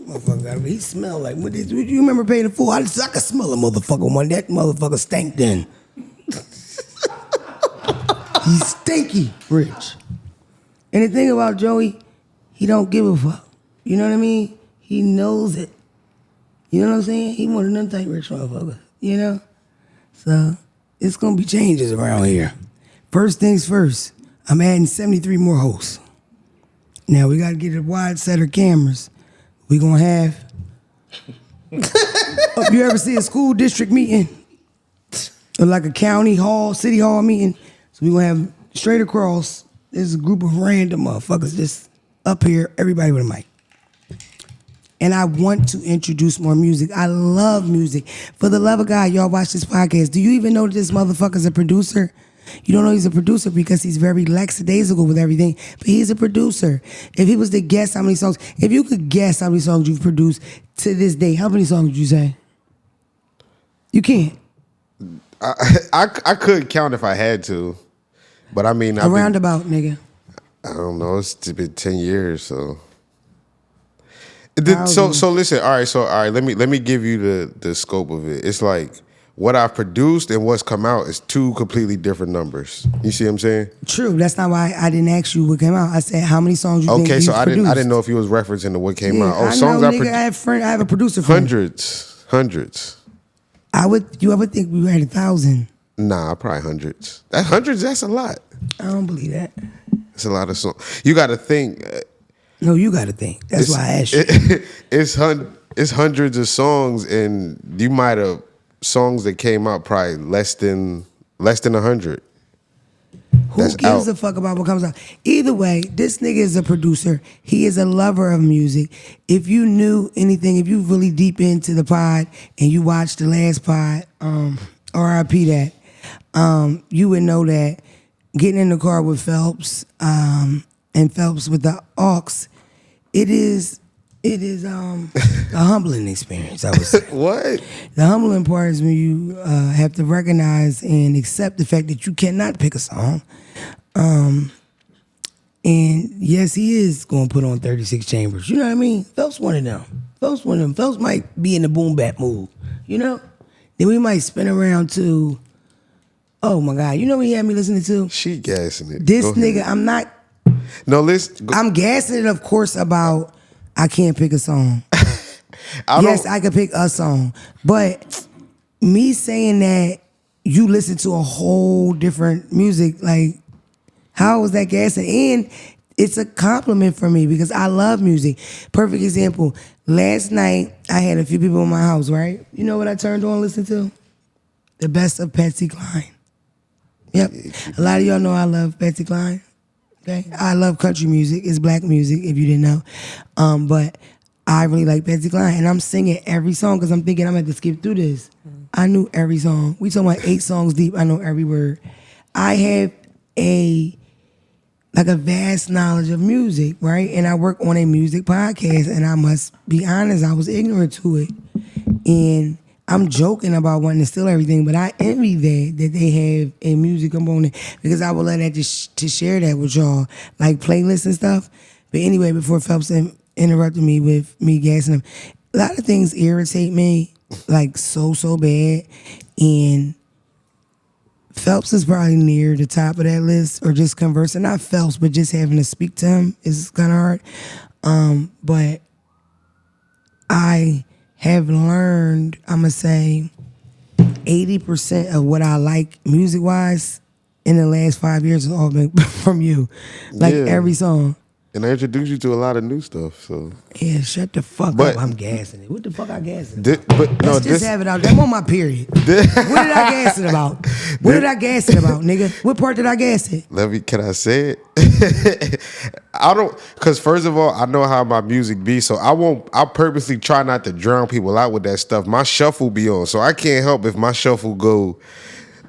Motherfucker, he smelled like, what you remember paying the fool? I could smell a motherfucker when that motherfucker stank then. He's stinky rich. And the thing about Joey, he don't give a fuck. You know what I mean? He knows it. You know what I'm saying? He one of them type rich motherfuckers, So it's gonna be changes around here. First things first, I'm adding 73 more hosts. Now we gotta get a wide set of cameras. We gonna have. You ever see a school district meeting? Or like a county hall, city hall meeting? So we gonna have straight across. There's a group of random motherfuckers just up here, everybody with a mic. And I want to introduce more music. I love music. For the love of God, y'all watch this podcast. Do you even know that this motherfucker's a producer? You don't know he's a producer because he's very lackadaisical with everything, but he's a producer. If he was to guess how many songs, if you could guess how many songs you've produced to this day, how many songs would you say? You can't. I could count if I had to. But I mean, a roundabout, nigga. I don't know. It's been 10 years, so. So listen. All right. Let me give you the scope of it. It's like what I've produced and what's come out is two completely different numbers. You see what I'm saying? True. That's not why I didn't ask you what came out. I said how many songs you think you've produced. I didn't know if you was referencing to what came out. Oh, songs I have a producer friend. Hundreds. You would think we were at 1,000. Nah, probably hundreds. That's a lot. I don't believe that. It's a lot of songs. You got to think. No, you got to think. That's why I asked you. It's hundreds of songs, and you might have songs that came out probably less than 100. Who gives a fuck about what comes out? Either way, this nigga is a producer. He is a lover of music. If you knew anything, if you really deep into the pod and you watched the last pod, RIP that. You would know that getting in the car with Phelps and Phelps with the aux, it is a humbling experience, I would say. What? The humbling part is when you have to recognize and accept the fact that you cannot pick a song. And yes, he is going to put on 36 chambers. You know what I mean? Phelps one of them. Phelps might be in the boom bap mood. You know? Then we might spin around to, oh my God, you know what he had me listening to? She gassing it. This Go nigga, ahead. I'm not, No, listen. I'm gassing it, of course, about I can't pick a song. I could pick a song. But me saying that you listen to a whole different music, like, how was that gassing? And it's a compliment for me because I love music. Perfect example. Last night, I had a few people in my house, right? You know what I turned on and listened to? The best of Patsy Cline. Yep. A lot of y'all know I love Patsy Cline. Okay. I love country music. It's black music, if you didn't know. But I really like Patsy Cline. And I'm singing every song because I'm thinking I'm going to skip through this. I knew every song. We talking about 8 songs deep. I know every word. I have a vast knowledge of music, right? And I work on a music podcast, and I must be honest, I was ignorant to it. And I'm joking about wanting to steal everything, but I envy that they have a music component because I would love that to share that with y'all, like playlists and stuff. But anyway, before Phelps interrupted me with me gassing him, a lot of things irritate me, like so bad. And Phelps is probably near the top of that list, or just conversing. Not Phelps, but just having to speak to him is kind of hard. But I have learned, I'm going to say, 80% of what I like music-wise in the last 5 years has all been from you. Like every song. And I introduced you to a lot of new stuff, so. Yeah, shut the fuck up. I'm gassing it. What the fuck I gassing it? Let's just have it out there. I'm on my period. What did I gas it about? What did I gas it about, nigga? What part did I gas it? Can I say it? I don't, because first of all, I know how my music be, so I purposely try not to drown people out with that stuff. My shuffle be on, so I can't help if my shuffle go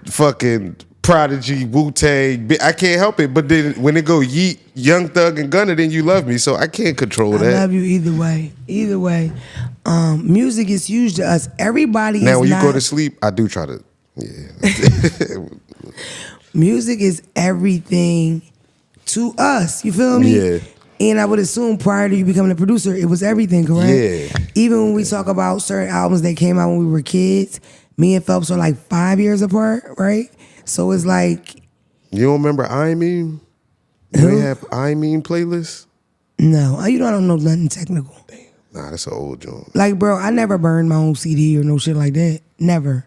fucking Prodigy, Wu-Tang, I can't help it. But then when it go Yeet, Young Thug, and Gunna, then you love me, so I can't control that. I love you either way. Either way. Music is huge to us. Everybody now, is when not, you go to sleep, I do try to, yeah. Music is everything to us. You feel me? Yeah. And I would assume prior to you becoming a producer, it was everything, correct? Yeah. Even when we talk about certain albums that came out when we were kids, me and Phelps are like 5 years apart, right? So it's like... You don't remember I Mean? You ain't have I Mean playlists? No. You know I don't know nothing technical. Damn. Nah, that's an old joint. Like, bro, I never burned my own CD or no shit like that. Never.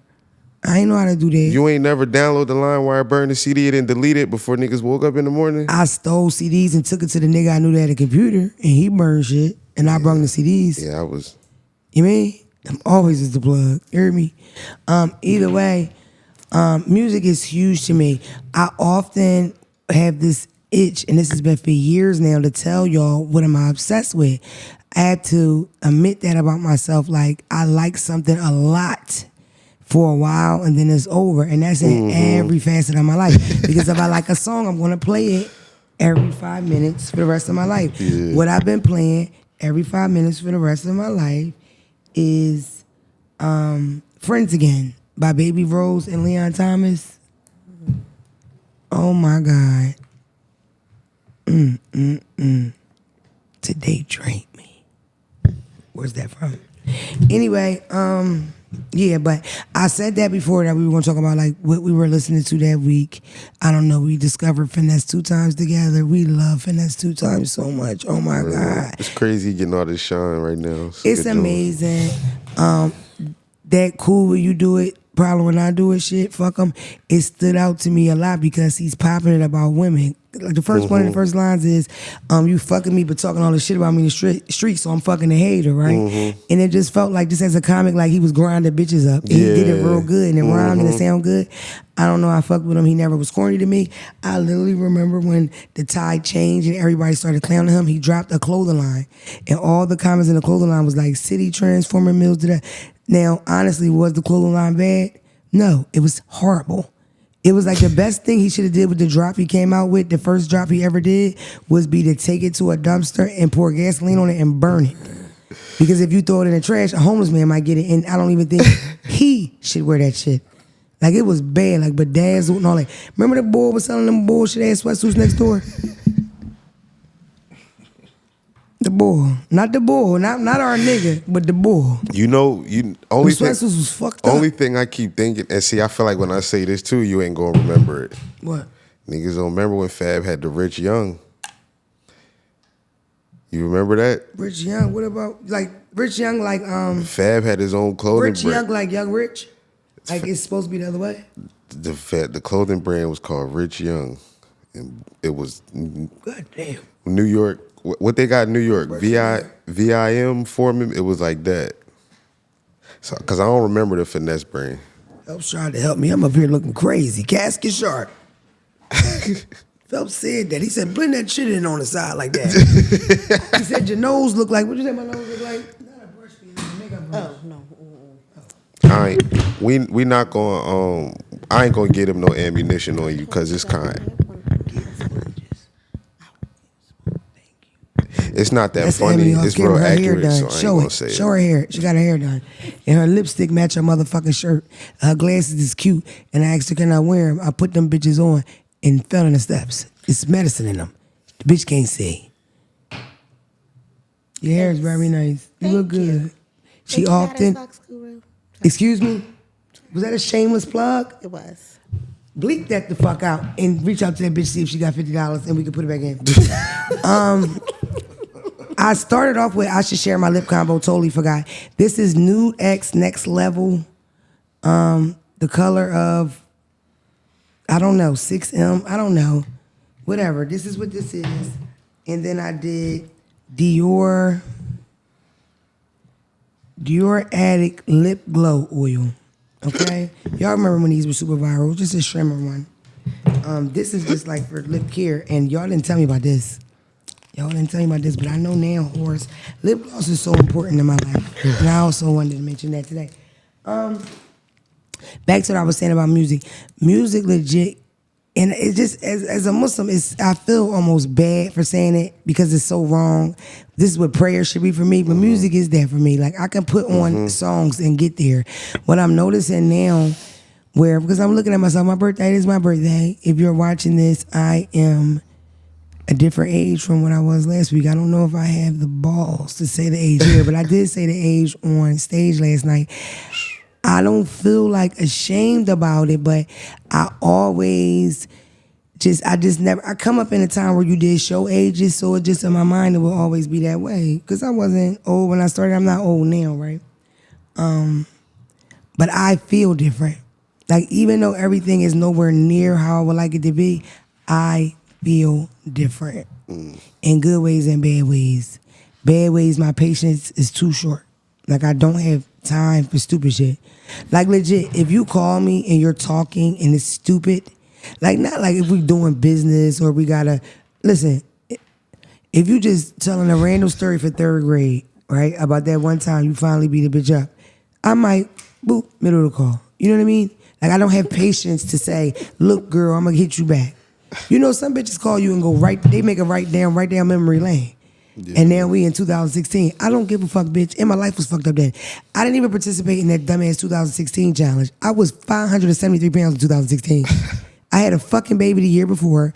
I ain't know how to do that. You ain't never download the line where I burned the CD and then delete it before niggas woke up in the morning? I stole CDs and took it to the nigga I knew that had a computer, and he burned shit, and I brung the CDs. Yeah, I was... You mean? I'm always is the plug. You hear me? Either way, music is huge to me. I often have this itch, and this has been for years now, to tell y'all what am I obsessed with. I had to admit that about myself. Like, I like something a lot for a while, and then it's over. And that's in every facet of my life. Because if I like a song, I'm going to play it every 5 minutes for the rest of my life. Yeah. What I've been playing every 5 minutes for the rest of my life is Friends Again by Baby Rose and Leon Thomas. Oh my God. Today drained me. Where's that from? Anyway, yeah, but I said that before that we were going to talk about like what we were listening to that week. I don't know. We discovered Finesse 2 Times together. We love Finesse 2 Times so much. Oh my God. It's crazy getting all this shine right now. It's amazing. That cool when you do it, problem when I do it shit, fuck him. It stood out to me a lot because he's popping it about women. Like the first one of the first lines is, you fucking me but talking all this shit about me in the street, so I'm fucking a hater, right? And it just felt like just as a comic, like he was grinding bitches up. And he did it real good and it rhymed and it sound good. I don't know, I fucked with him. He never was corny to me. I literally remember when the tide changed and everybody started clowning him, he dropped a clothing line. And all the comments in the clothing line was like, City Transformer Mills to that. Now, honestly, was the clothing line bad? No, it was horrible. It was like the best thing he should have did with the drop he came out with, the first drop he ever did, was be to take it to a dumpster and pour gasoline on it and burn it. Because if you throw it in the trash, a homeless man might get it, and I don't even think he should wear that shit. Like, it was bad, like bedazzled and all that. Remember the boy was selling them bullshit ass sweatsuits next door? bull. Not the bull. Not our nigga, but the bull. You know, Only sweatsuits was fucked up. Only thing I keep thinking, and see, I feel like when I say this too, you ain't gonna remember it. What? Niggas don't remember when Fab had the Rich Young. You remember that? Rich Young. What about like Rich Young? Like Fab had his own clothing Rich brand. Young, like Young Rich. Like it's supposed to be the other way. The clothing brand was called Rich Young, and it was God damn. New York. What they got in New York? VIM Foreman. It was like that. So, cause I don't remember the finesse brand. Phelps tried to help me. I'm up here looking crazy. Casket sharp. Phelps said that. He said, blend that shit in on the side like that. He said, your nose look like, what you say my nose look like? Not a brush, it's a makeup brush. Oh, no. I ain't, we not going I ain't gonna get him no ammunition on you because it's kind. It's not that funny. It's real accurate, so I ain't gonna say it. Show her hair. She got her hair done. And her lipstick match her motherfucking shirt. Her glasses is cute. And I asked her, can I wear them? I put them bitches on and fell in the steps. It's medicine in them. The bitch can't see. Your hair is very nice. You look good. She often... Excuse me? Was that a shameless plug? It was. Bleep that the fuck out and reach out to that bitch, see if she got $50 and we can put it back in. I started off with I should share my lip combo, totally forgot. This is Nude X Next Level. The color of, I don't know, 6M, I don't know. Whatever, this is what this is. And then I did Dior Addict Lip Glow Oil. Okay? Y'all remember when these were super viral, just a shimmer one. This is just like for lip care, and y'all didn't tell me about this. But I know now, Horace, lip gloss is so important in my life. And I also wanted to mention that today. Back to what I was saying about music. Music legit, and it just, as a Muslim, I feel almost bad for saying it because it's so wrong. This is what prayer should be for me, but music is there for me. Like, I can put on songs and get there. What I'm noticing now, because I'm looking at myself, my birthday is my birthday. If you're watching this, I am a different age from what I was last week. I don't know if I have the balls to say the age here, but I did say the age on stage last night. I don't feel like ashamed about it, but I come up in a time where you did show ages, so it just in my mind it will always be that way. Because I wasn't old when I started. I'm not old now, right? But I feel different. Like, even though everything is nowhere near how I would like it to be, I feel different in good ways and bad ways. Bad ways, my patience is too short. Like, I don't have time for stupid shit. Like, legit, if you call me and you're talking and it's stupid, like, not like if we doing business or we gotta, listen, if you just telling a random story for third grade, right, about that one time you finally beat a bitch up, I might, boop, middle of the call. You know what I mean? Like, I don't have patience to say, look, girl, I'm gonna hit you back. You know, some bitches call you and go they make a right down memory lane. Yeah. And now we in 2016. I don't give a fuck, bitch. And my life was fucked up then. I didn't even participate in that dumbass 2016 challenge. I was 573 pounds in 2016. I had a fucking baby the year before.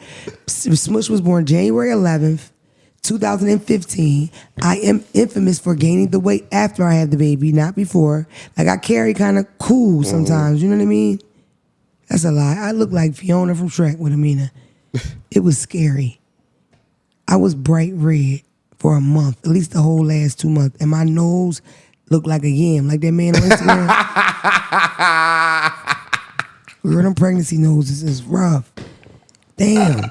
Smush was born January 11th, 2015. I am infamous for gaining the weight after I had the baby, not before. Like, I carry kind of cool sometimes. You know what I mean? That's a lie. I look like Fiona from Shrek with Amina. It was scary. I was bright red for a month, at least the whole last 2 months. And my nose looked like a yam, like that man on Instagram. Girl, them pregnancy noses is rough. Damn.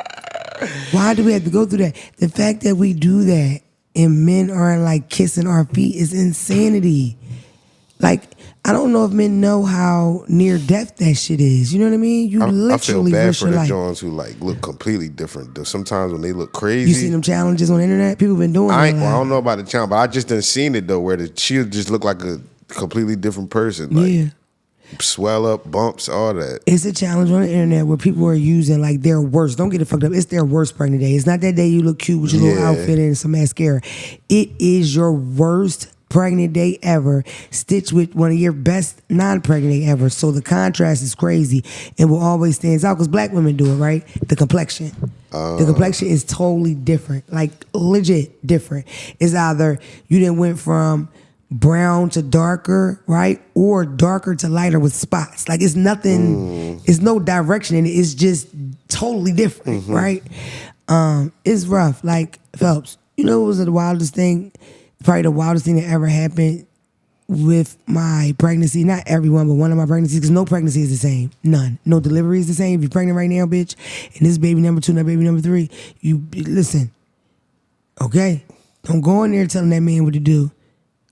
Why do we have to go through that? The fact that we do that and men are like kissing our feet is insanity. Like, I don't know if men know how near death that shit is. You know what I mean? You literally I feel bad risk for your the life. Jones who like look completely different. Sometimes when they look crazy. You seen them challenges on the internet? People been doing I that. don't know about the challenge, but I just didn't seen it though, where she'll just look like a completely different person. Like, yeah. Swell up, bumps, all that. It's a challenge on the internet where people are using like their worst. Don't get it fucked up. It's their worst pregnant day. It's not that day you look cute with your little outfit and some mascara. It is your worst pregnant day ever stitched with one of your best non-pregnant day ever. So the contrast is crazy and will always stands out because black women do it, right? The complexion. The complexion is totally different, like legit different. It's either you didn't went from brown to darker, right? Or darker to lighter with spots. Like it's nothing, it's no direction in it. It's just totally different, right? It's rough. Like Phelps, you know what was the wildest thing? Probably the wildest thing that ever happened with my pregnancy. Not everyone, but one of my pregnancies, because no pregnancy is the same. None. No delivery is the same. If you're pregnant right now, bitch, and this baby number 2, and that baby number 3, you listen, okay? Don't go in there telling that man what to do.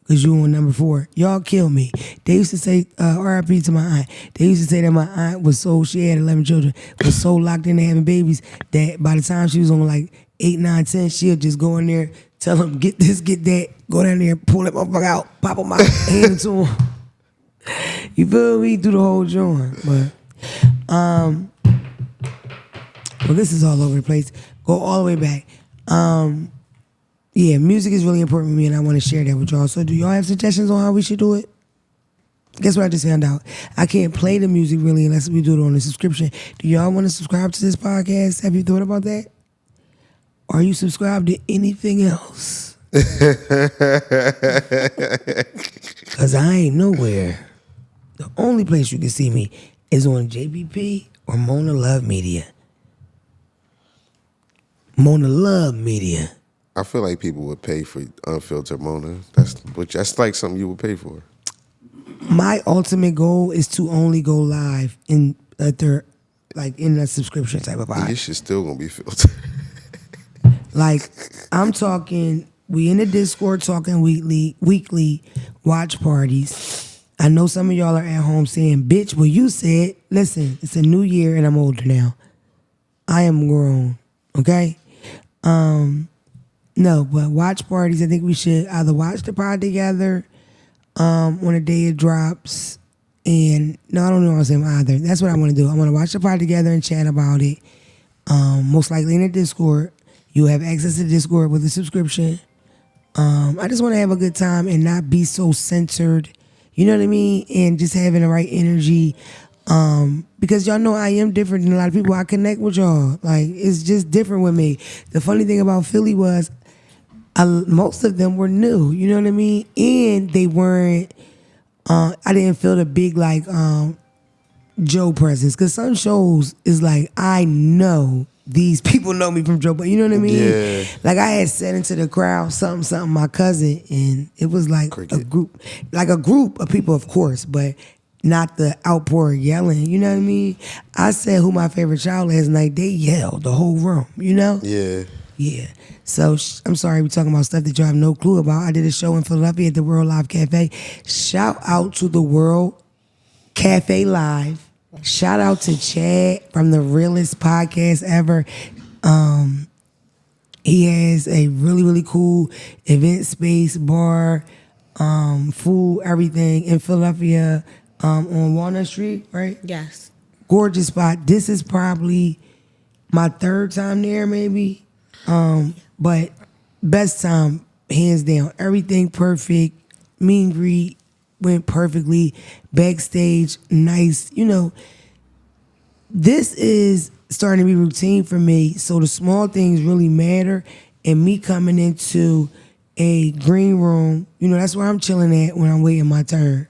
Because you on number 4. Y'all kill me. They used to say, RIP to my aunt. They used to say that my aunt was so, she had 11 children, was so locked into having babies that by the time she was on like 8, 9, 10, she'll just go in there, tell them, get this, get that, go down there, pull that motherfucker out, pop them out, hand it to him. You feel me? Do the whole joint. But, well, this is all over the place. Go all the way back. Yeah, music is really important to me, and I want to share that with y'all. So do y'all have suggestions on how we should do it? Guess what I just found out? I can't play the music really unless we do it on a subscription. Do y'all want to subscribe to this podcast? Have you thought about that? Are you subscribed to anything else? Because I ain't nowhere. The only place you can see me is on JBP or Mona Love Media. Mona Love Media. I feel like people would pay for unfiltered Mona. That's like something you would pay for. My ultimate goal is to only go live in in a subscription type of vibe. This shit still gonna be filtered. Like I'm talking, we in the Discord talking weekly watch parties. I know some of y'all are at home saying, "Bitch, well you said, listen, it's a new year and I'm older now. I am grown, okay." No, but watch parties, I think we should either watch the pod together on the day it drops. And no, I don't know what I'm saying either. That's what I want to do. I want to watch the pod together and chat about it. Most likely in the Discord. You have access to Discord with a subscription. I just want to have a good time and not be so censored. You know what I mean? And just having the right energy. Because y'all know I am different than a lot of people. I connect with y'all. Like, it's just different with me. The funny thing about Philly was most of them were new. You know what I mean? And they weren't, I didn't feel the big, like, Joe presence. Because some shows is like, I know these people know me from Joe, but you know what I mean? Yeah. Like I had said into the crowd, something, my cousin, and it was like a group of people, of course, but not the outpour yelling, you know what I mean? I said who my favorite child last night, they yelled the whole room, you know? Yeah. Yeah. So I'm sorry we're talking about stuff that you have no clue about. I did a show in Philadelphia at the World Live Cafe. Shout out to the World Cafe Live. Shout out to Chad from the realest podcast ever. He has a really, really cool event space, bar, food, everything in Philadelphia on Walnut Street, right? Yes. Gorgeous spot. This is probably my 3rd time there, maybe. But best time, hands down. Everything perfect. Meet and greet went perfectly. Backstage, nice. You know, this is starting to be routine for me. So the small things really matter. And me coming into a green room, you know, that's where I'm chilling at when I'm waiting my turn.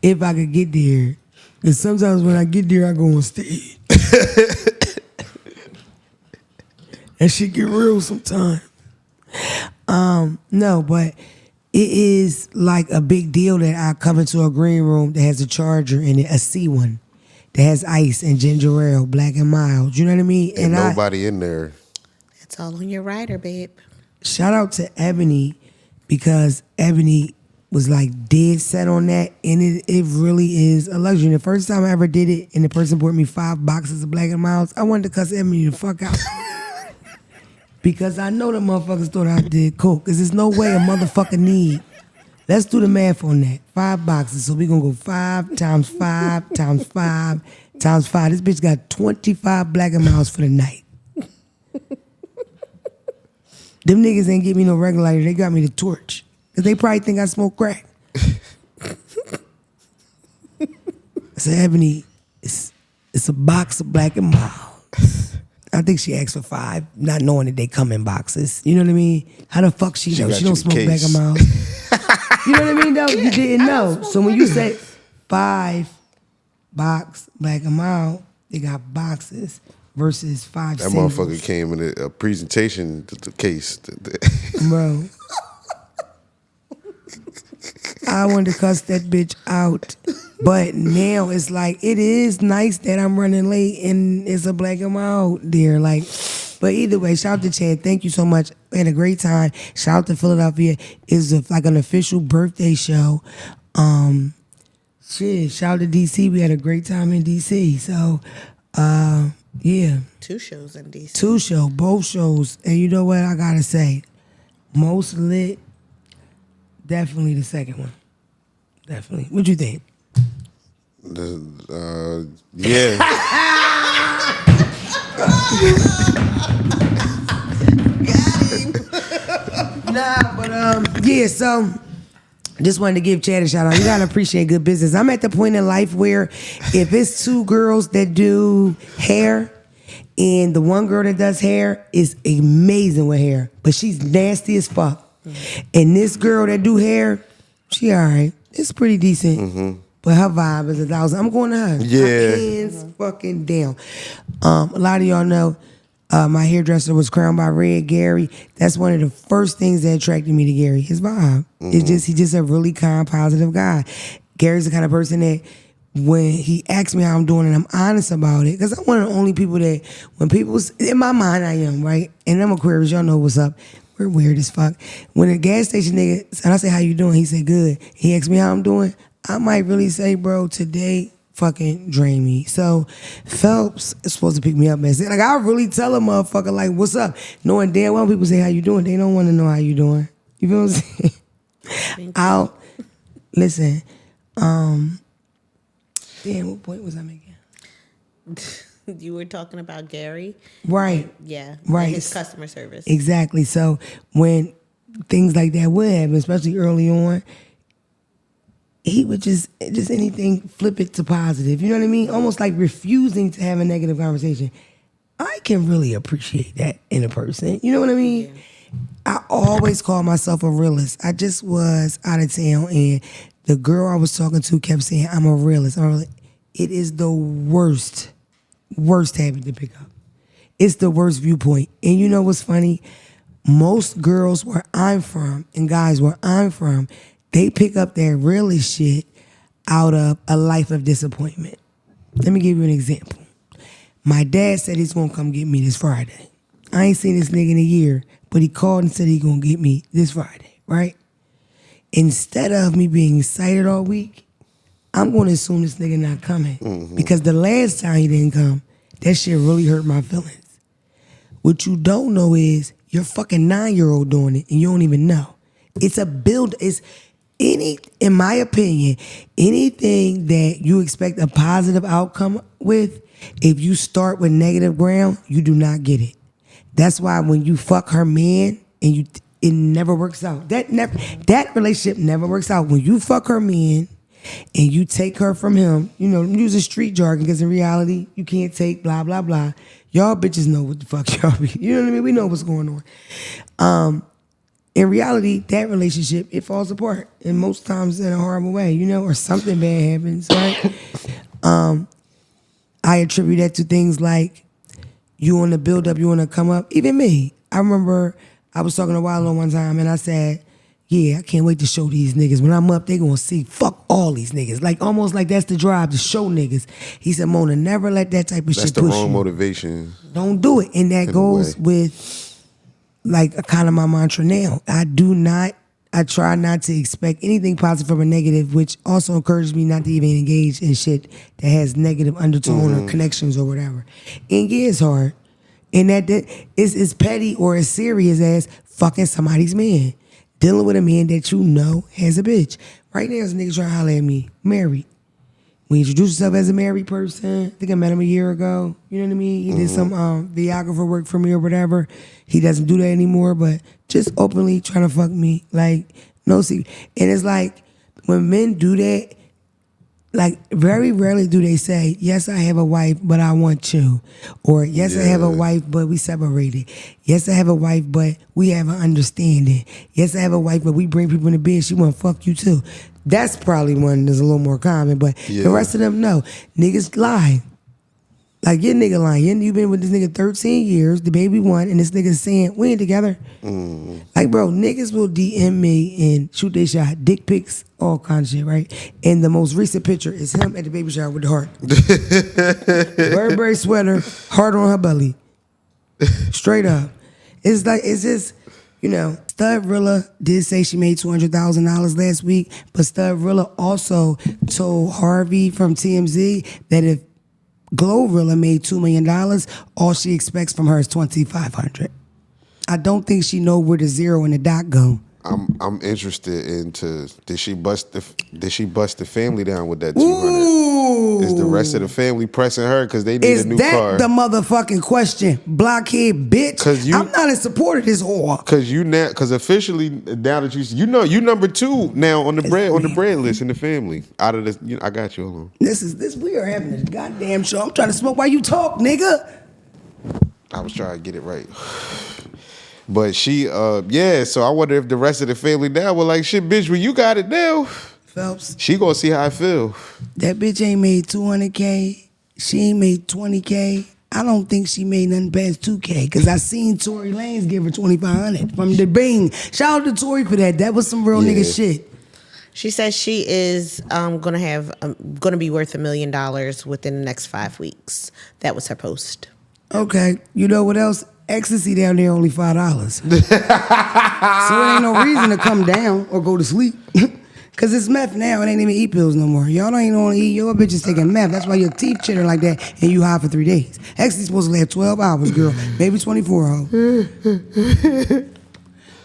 If I could get there. Because sometimes when I get there, I go on stage. That shit get real sometimes. No, but it is like a big deal that I come into a green room that has a charger in it, a C one, that has ice and ginger ale, black and mild. You know what I mean? And nobody in there. It's all on your rider, babe. Shout out to Ebony, because Ebony was like dead set on that, and it really is a luxury. The first time I ever did it, and the person brought me 5 boxes of black and milds, I wanted to cuss Ebony the fuck out. Because I know the motherfuckers thought I did coke. Because there's no way a motherfucker need. Let's do the math on that. 5 boxes. So we're going to go 5 times 5 times 5 times 5. This bitch got 25 black and milds for the night. Them niggas ain't give me no regular lighter. They got me the torch. Because they probably think I smoke crack. I said, Ebony, it's a box of Black and Mild. I think she asked for 5, not knowing that they come in boxes. You know what I mean? How the fuck she know? She don't smoke Black and Mild. You know what I mean, though? You didn't know. So when you say 5 box Black and Mild, they got boxes versus 5 That singles. motherfucker came in a presentation case. Bro. I wanted to cuss that bitch out. But now it's like, it is nice that I'm running late and it's a Black and Mild there. Like, but either way, shout out to Chad. Thank you so much. We had a great time. Shout out to Philadelphia. It's like an official birthday show. Shout out to DC. We had a great time in DC. So, yeah. 2 shows in DC. 2 shows, both shows. And you know what I gotta say? Most lit, definitely the second one. Definitely. What you think? Yeah. Yeah, so just wanted to give Chad a shout out. You gotta appreciate good business. I'm at the point in life where if it's 2 girls that do hair and the one girl that does hair is amazing with hair, but she's nasty as fuck. And this girl that do hair, she all right. It's pretty decent. But her vibe is 1,000. I'm going to her. Yeah. Hands fucking down. A lot of y'all know my hairdresser was crowned by Red Gary. That's one of the first things that attracted me to Gary. His vibe. He's just a really kind, positive guy. Gary's the kind of person that when he asks me how I'm doing and I'm honest about it, because I'm one of the only people that when people, in my mind I am, right? And I'm Aquarius, y'all know what's up. We're weird as fuck. When a gas station nigga, and I say, how you doing? He said, good. He asked me how I'm doing. I might really say, bro, today fucking drain me. So Phelps is supposed to pick me up and say, like, I really tell a motherfucker, like, what's up? Knowing damn well people say, how you doing? They don't want to know how you doing. You feel what I'm saying? Listen, damn, what point was I making? You were talking about Gary. Right. Yeah. Right. His customer service. Exactly. So when things like that would happen, especially early on, he would just anything flip it to positive. You know what I mean? Almost like refusing to have a negative conversation. I can really appreciate that in a person. You know what I mean? Yeah. I always call myself a realist. I just was out of town and the girl I was talking to kept saying, I'm a realist. It is the worst habit to pick up. It's the worst viewpoint. And you know what's funny? Most girls where I'm from and guys where I'm from, they pick up their realist shit out of a life of disappointment. Let me give you an example. My dad said he's gonna come get me this Friday. I ain't seen this nigga in a year, but he called and said he's gonna get me this Friday, right? Instead of me being excited all week, I'm gonna assume this nigga not coming. Because the last time he didn't come, that shit really hurt my feelings. What you don't know is your fucking 9-year-old doing it and you don't even know. It's a build, in my opinion, anything that you expect a positive outcome with, if you start with negative ground, you do not get it. That's why when you fuck her man and it never works out. That relationship never works out. When you fuck her man and you take her from him, you know, using street jargon, because in reality, you can't take blah, blah, blah. Y'all bitches know what the fuck y'all be. You know what I mean? We know what's going on. In reality, that relationship, it falls apart. And most times in a horrible way, you know, or something bad happens, right? I attribute that to things like you on the build up, you want to come up. Even me. I remember I was talking to Wallow one time and I said, yeah, I can't wait to show these niggas. When I'm up, they gonna see, fuck all these niggas. Like, almost like that's the drive, to show niggas. He said, Mona, never let that type of shit push you. That's the wrong motivation. Don't do it. And that goes with, like, a kind of my mantra now. I try not to expect anything positive from a negative, which also encourages me not to even engage in shit that has negative undertone or connections or whatever. And yeah, it's hard. And that it's petty or as serious as fucking somebody's man. Dealing with a man that you know has a bitch. Right now, there's a nigga trying to holler at me, married. When he introduced himself as a married person, I think I met him a year ago. You know what I mean? He did some videographer work for me or whatever. He doesn't do that anymore, but just openly trying to fuck me. Like, no secret. And it's like, when men do that, like, very rarely do they say, yes, I have a wife, but I want you. Or, yes, I have a wife, but we separated. Yes, I have a wife, but we have an understanding. Yes, I have a wife, but we bring people in the bed. She want to fuck you too. That's probably one that's a little more common, but the rest of them, no. Niggas lie. Like, your nigga lying. You been with this nigga 13 years, the baby one, and this nigga saying, we ain't together. Like, bro, niggas will DM me and shoot their shot, dick pics, all kinds of shit, right? And the most recent picture is him at the baby shower with the heart. Burberry sweater, heart on her belly. Straight up. It's like, it's just, you know, Stud Rilla did say she made $200,000 last week, but Stud Rilla also told Harvey from TMZ that if Glorilla made $2 million, all she expects from her is $2,500. I don't think she know where the zero and the dot go. I'm interested into did she bust the family down with that 200? Is the rest of the family pressing her because they need a new car? Is that the motherfucking question, blockhead bitch? I'm not in support of this whore. Because officially now that you number 2 now on the bread list in the family. Out of this, I got you. Hold on. This we are having a goddamn show. I'm trying to smoke while you talk, nigga. I was trying to get it right. But she, so I wonder if the rest of the family now were like, shit, bitch, well, you got it now. Phelps. She gonna see how I feel. That bitch ain't made $200K. She ain't made $20K. I don't think she made nothing past $2K because I seen Tory Lanez give her $2,500 from the Bing. Shout out to Tory for that. That was some real nigga shit. She says she is gonna be worth $1 million within the next 5 weeks. That was her post. Okay. You know what else? Ecstasy down there only $5. So it ain't no reason to come down or go to sleep. Cause it's meth now. It ain't even eat pills no more. Y'all don't even want to eat. Your bitch is taking meth. That's why your teeth chitter like that and you high for 3 days. Ecstasy supposed to last 12 hours, girl. Maybe 24 hours.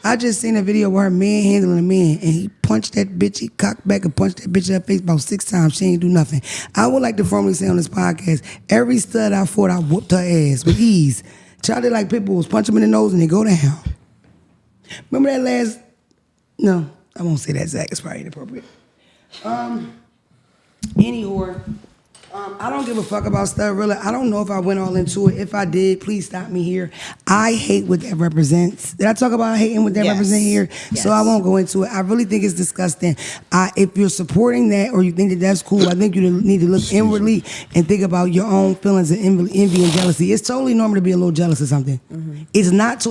I just seen a video where her man handling a man and he punched that bitch. He cocked back and punched that bitch in her face about 6 times. She ain't do nothing. I would like to formally say on this podcast, every stud I fought, I whooped her ass with ease. Charlie like pit bulls, punch them in the nose and they go down. Remember that last? No, I won't say that, Zach. It's probably inappropriate. Any whore. I don't give a fuck about Stud Rilla. I don't know if I went all into it. If I did, please stop me here. I hate what that represents. Did I talk about hating what that represents here? Yes. So I won't go into it. I really think it's disgusting. If you're supporting that or you think that that's cool, I think you need to look inwardly and think about your own feelings of envy and jealousy. It's totally normal to be a little jealous of something. Mm-hmm. It's not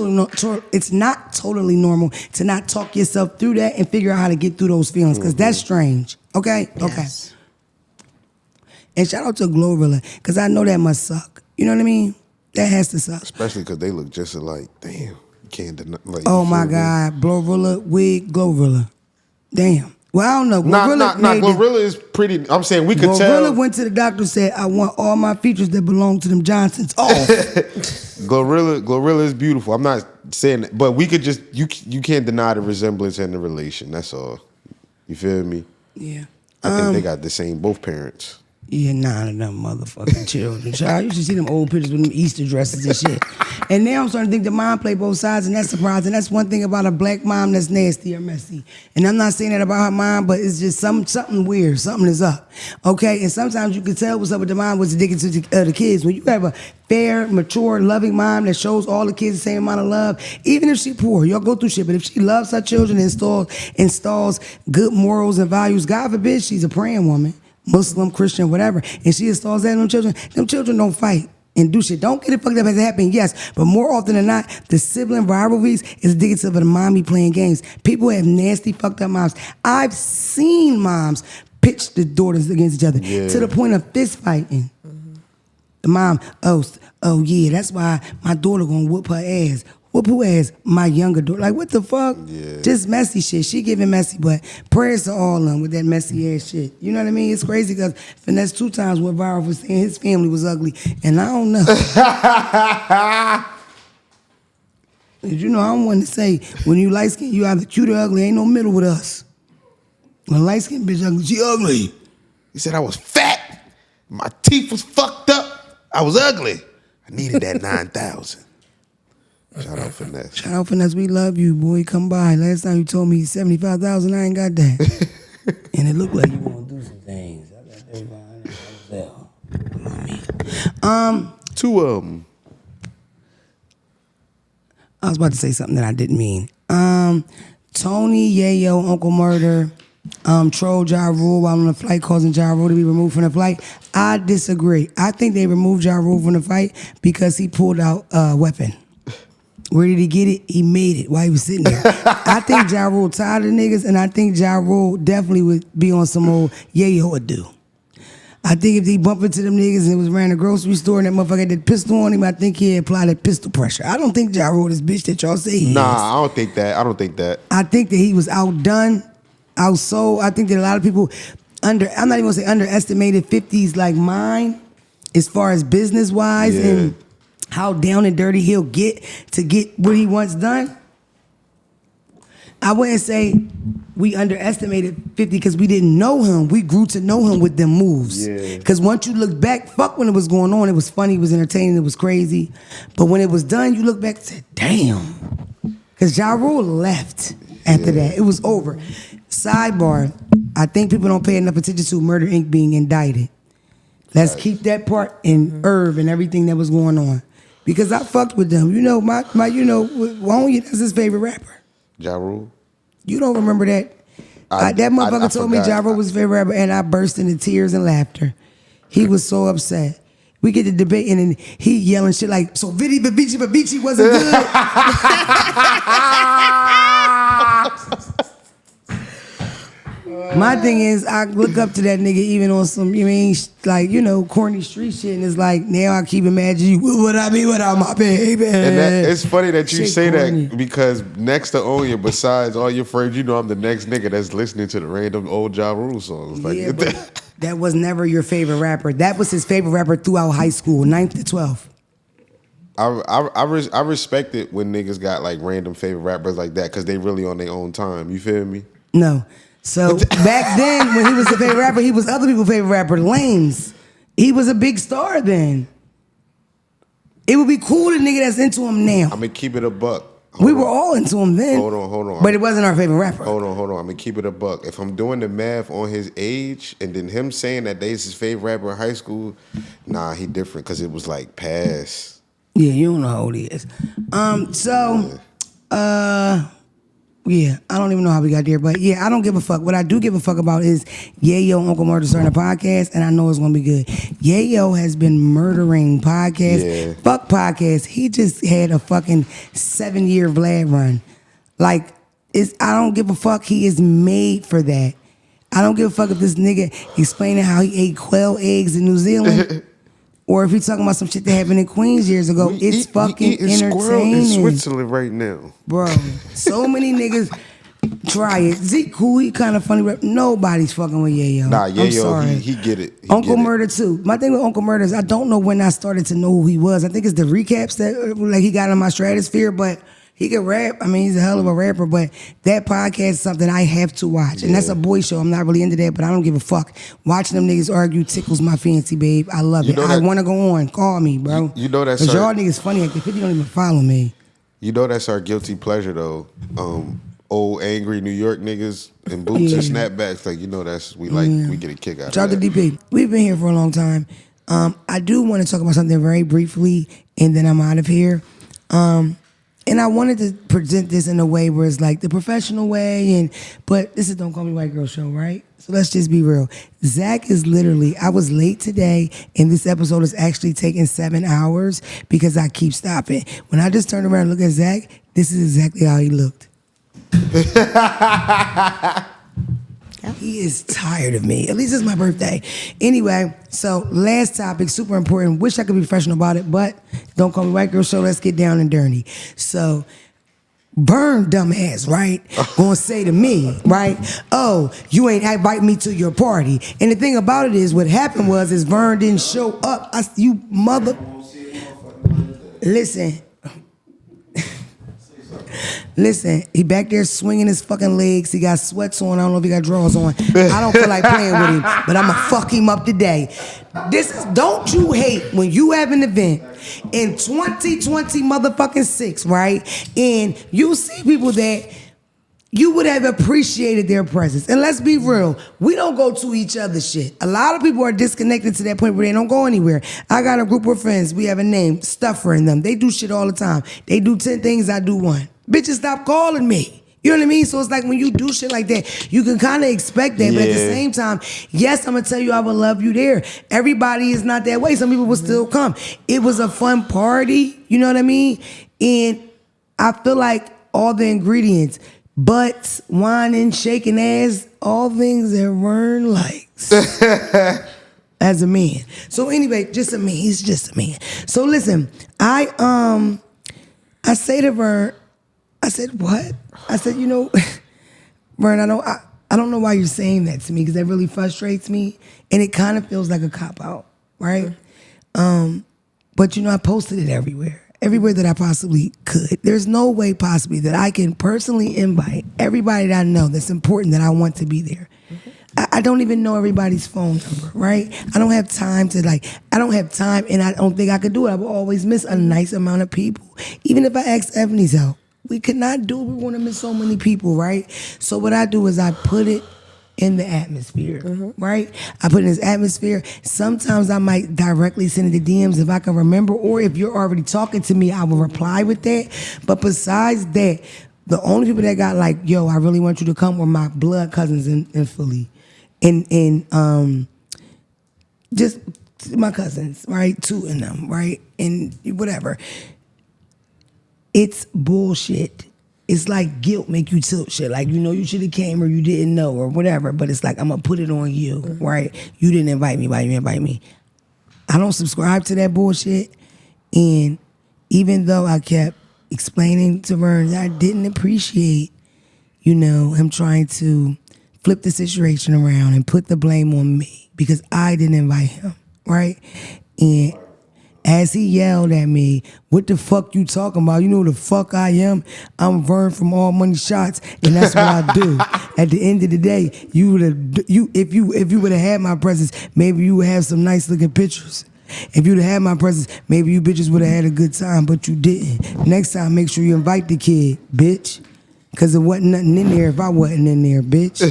totally normal to not talk yourself through that and figure out how to get through those feelings because that's strange. Okay? Yes. Okay. And shout out to Glorilla, because I know that must suck. You know what I mean? That has to suck. Especially because they look just alike. Damn. You can't deny. Like, oh, my God. Glorilla, wig, Glorilla. Damn. Well, I don't know. Glorilla is pretty. I'm saying we could tell. Glorilla went to the doctor and said, I want all my features that belong to them Johnsons off. Glorilla is beautiful. I'm not saying that. But we could just, you can't deny the resemblance and the relation. That's all. You feel me? Yeah. I think they got the same, both parents. Yeah, none of them motherfucking children. Child, you should see them old pictures with them Easter dresses and shit. And now I'm starting to think the mom play both sides, and that's surprising. That's one thing about a black mom that's nasty or messy. And I'm not saying that about her mom, but it's just something weird. Something is up. Okay? And sometimes you can tell what's up with the mom, what's addicted to the kids. When you have a fair, mature, loving mom that shows all the kids the same amount of love, even if she poor, y'all go through shit, but if she loves her children and installs good morals and values, God forbid she's a praying woman. Muslim, Christian, whatever, and she installs that in them children don't fight and do shit. Don't get it fucked up as it happened, yes, but more often than not, the sibling rivalries is indicative of the mommy playing games. People have nasty, fucked up moms. I've seen moms pitch the daughters against each other to the point of fist fighting. Mm-hmm. The mom, oh yeah, that's why my daughter gonna whoop her ass. Whoop who ass? My younger daughter. Like, what the fuck? Yeah. Just messy shit. She giving messy, but prayers to all of them with that messy ass shit. You know what I mean? It's crazy because Finesse 2 times went viral for saying his family was ugly. And I don't know. You know, I don't want to say, when you light skin, you either cute or ugly. Ain't no middle with us. When light skin bitch ugly, she ugly. He said I was fat. My teeth was fucked up. I was ugly. I needed that 9,000. Shout out Finesse. Shout out Finesse. We love you, boy. Come by. Last time you told me 75,000. I ain't got that. And it looked like you want to do some things. I got 35,000. Two of them. I was about to say something that I didn't mean. Tony, Yayo, Uncle Murder, troll Ja Rule while on the flight, causing Ja Rule to be removed from the flight. I disagree. I think they removed Ja Rule from the fight because he pulled out a weapon. Where did he get it? He made it while he was sitting there. I think Ja Rule tired of niggas, and I think Ja Rule definitely would be on some old Yayo would do. I think if he bumped into them niggas and it was around the grocery store and that motherfucker had that pistol on him, I think he'd apply that pistol pressure. I don't think Ja Rule this bitch that y'all say he is. Nah, I don't think that. I think that he was outdone, outsold. I think that a lot of people I'm not even gonna say underestimated 50's like mine as far as business wise and how down and dirty he'll get to get what he wants done. I wouldn't say we underestimated 50 because we didn't know him. We grew to know him with them moves. Yeah. Because once you look back, fuck when it was going on, it was funny, it was entertaining, it was crazy. But when it was done, you look back and said, damn. Because Ja Rule left after that. It was over. Sidebar, I think people don't pay enough attention to Murder Inc. being indicted. Let's keep that part in Irv and everything that was going on. Because I fucked with them. You know, my Won't that's his favorite rapper. Ja Rule? You don't remember that? That motherfucker told me Ja Rule was his favorite rapper, and I burst into tears and laughter. He was so upset. We get to debating, and he yelling shit like, so Vidi Babici wasn't good? My thing is, I look up to that nigga even on some, corny street shit, and it's like, now I keep imagining you, what would I be without my baby? And it's funny that you Shit say corny. that because next to Onya, besides all your friends, you know I'm the next nigga that's listening to the random old Ja Rule songs. Like, Yeah, but that was never your favorite rapper. That was his favorite rapper throughout high school, 9th to 12th. I respect it when niggas got like random favorite rappers like that because they really on their own time. You feel me? No. So back then, when he was the favorite rapper, he was other people's favorite rapper, Lane's. He was a big star then. It would be cool to nigga that's into him now. I'm gonna keep it a buck. We were all into him then. Hold on. But it wasn't our favorite rapper. Hold on. I'm gonna keep it a buck. If I'm doing the math on his age and then him saying that they's his favorite rapper in high school, nah, he different because it was like past. Yeah, you don't know how old he is. Yeah, I don't even know how we got there, but yeah, I don't give a fuck. What I do give a fuck about is Yayo and Uncle Murder starting a podcast, and I know it's gonna be good. Yayo has been murdering podcasts. Yeah. Fuck podcasts. He just had a fucking 7-year Vlad run. Like, I don't give a fuck. He is made for that. I don't give a fuck if this nigga explaining how he ate quail eggs in New Zealand. Or if he's talking about some shit that happened in Queens years ago, it's fucking entertaining. In Switzerland right now, bro. So many niggas try it. Zeke cool, he kind of funny, but nobody's fucking with Yayo. Nah, I'm Yayo, sorry. he get it. Uncle Murder too. My thing with Uncle Murder is I don't know when I started to know who he was. I think it's the recaps that like he got in my stratosphere, but he can rap. I mean, he's a hell of a rapper, but that podcast is something I have to watch. And that's a boy show. I'm not really into that, but I don't give a fuck. Watching them niggas argue tickles my fancy, babe. I love it. I want to go on. Call me, bro. You know that's because y'all niggas funny. Like the 50 don't even follow me. You know that's our guilty pleasure, though. Old angry New York niggas in boots and snapbacks. Like, you know that's, we get a kick out Shout of that. out to DP. We've been here for a long time. I do want to talk about something very briefly, and then I'm out of here. And I wanted to present this in a way where it's like the professional way, but this is Don't Call Me White Girl show, right? So let's just be real. Zach is literally, I was late today, and this episode is actually taking 7 hours because I keep stopping. When I just turned around and looked at Zach, this is exactly how he looked. He is tired of me. At least it's my birthday. Anyway, so last topic, super important. Wish I could be professional about it, but Don't Call Me White Girl show. Let's get down and dirty. So Vern, dumbass, right? Gonna say to me, right? Oh, you ain't invite me to your party. And the thing about it is, what happened is Vern didn't show up. You mother. Listen. Listen, he back there swinging his fucking legs. He got sweats on. I don't know if he got drawers on. I don't feel like playing with him, but I'ma fuck him up today. Don't you hate when you have an event in 2020 motherfucking 6, right? And you see people that you would have appreciated their presence. And let's be real, we don't go to each other's shit. A lot of people are disconnected to that point where they don't go anywhere. I got a group of friends, we have a name, Stuffer in them. They do shit all the time. They do 10 things, I do 1. Bitches stop calling me. You know what I mean? So it's like when you do shit like that, you can kind of expect that. But at the same time, yes, I'm going to tell you I would love you there. Everybody is not that way. Some people will still come. It was a fun party. You know what I mean? And I feel like all the ingredients, butts, whining, shaking ass, all things that Vern likes as a man. So anyway, just a man. He's just a man. So listen, I say to Vern, I said, what? I said, you know, Vern, I don't know why you're saying that to me because that really frustrates me. And it kind of feels like a cop-out, right? But, you know, I posted it everywhere that I possibly could. There's no way possibly that I can personally invite everybody that I know that's important that I want to be there. I don't even know everybody's phone number, right? I don't have time and I don't think I could do it. I will always miss a nice amount of people. Even if I ask Ebony's help. We could not do it. We want to miss so many people, right? So what I do is I put it in the atmosphere, right? I put it in this atmosphere. Sometimes I might directly send it to DMs if I can remember, or if you're already talking to me, I will reply with that. But besides that, the only people that got like, yo, I really want you to come were my blood cousins in Philly. And just my cousins, right? 2 of them, right? And whatever. It's bullshit. It's like guilt make you tilt shit. Like, you know, you should have came or you didn't know or whatever. But it's like, I'm going to put it on you, right? You didn't invite me, why you invite me? I don't subscribe to that bullshit. And even though I kept explaining to Vern that I didn't appreciate, you know, him trying to flip the situation around and put the blame on me because I didn't invite him, right? And as he yelled at me, what the fuck you talking about? You know who the fuck I am? I'm Vern from All Money Shots, and that's what I do. At the end of the day, if you would have had my presence, maybe you would have some nice looking pictures. If you'd have had my presence, maybe you bitches would have had a good time, but you didn't. Next time, make sure you invite the kid, bitch. Because there wasn't nothing in there if I wasn't in there, bitch.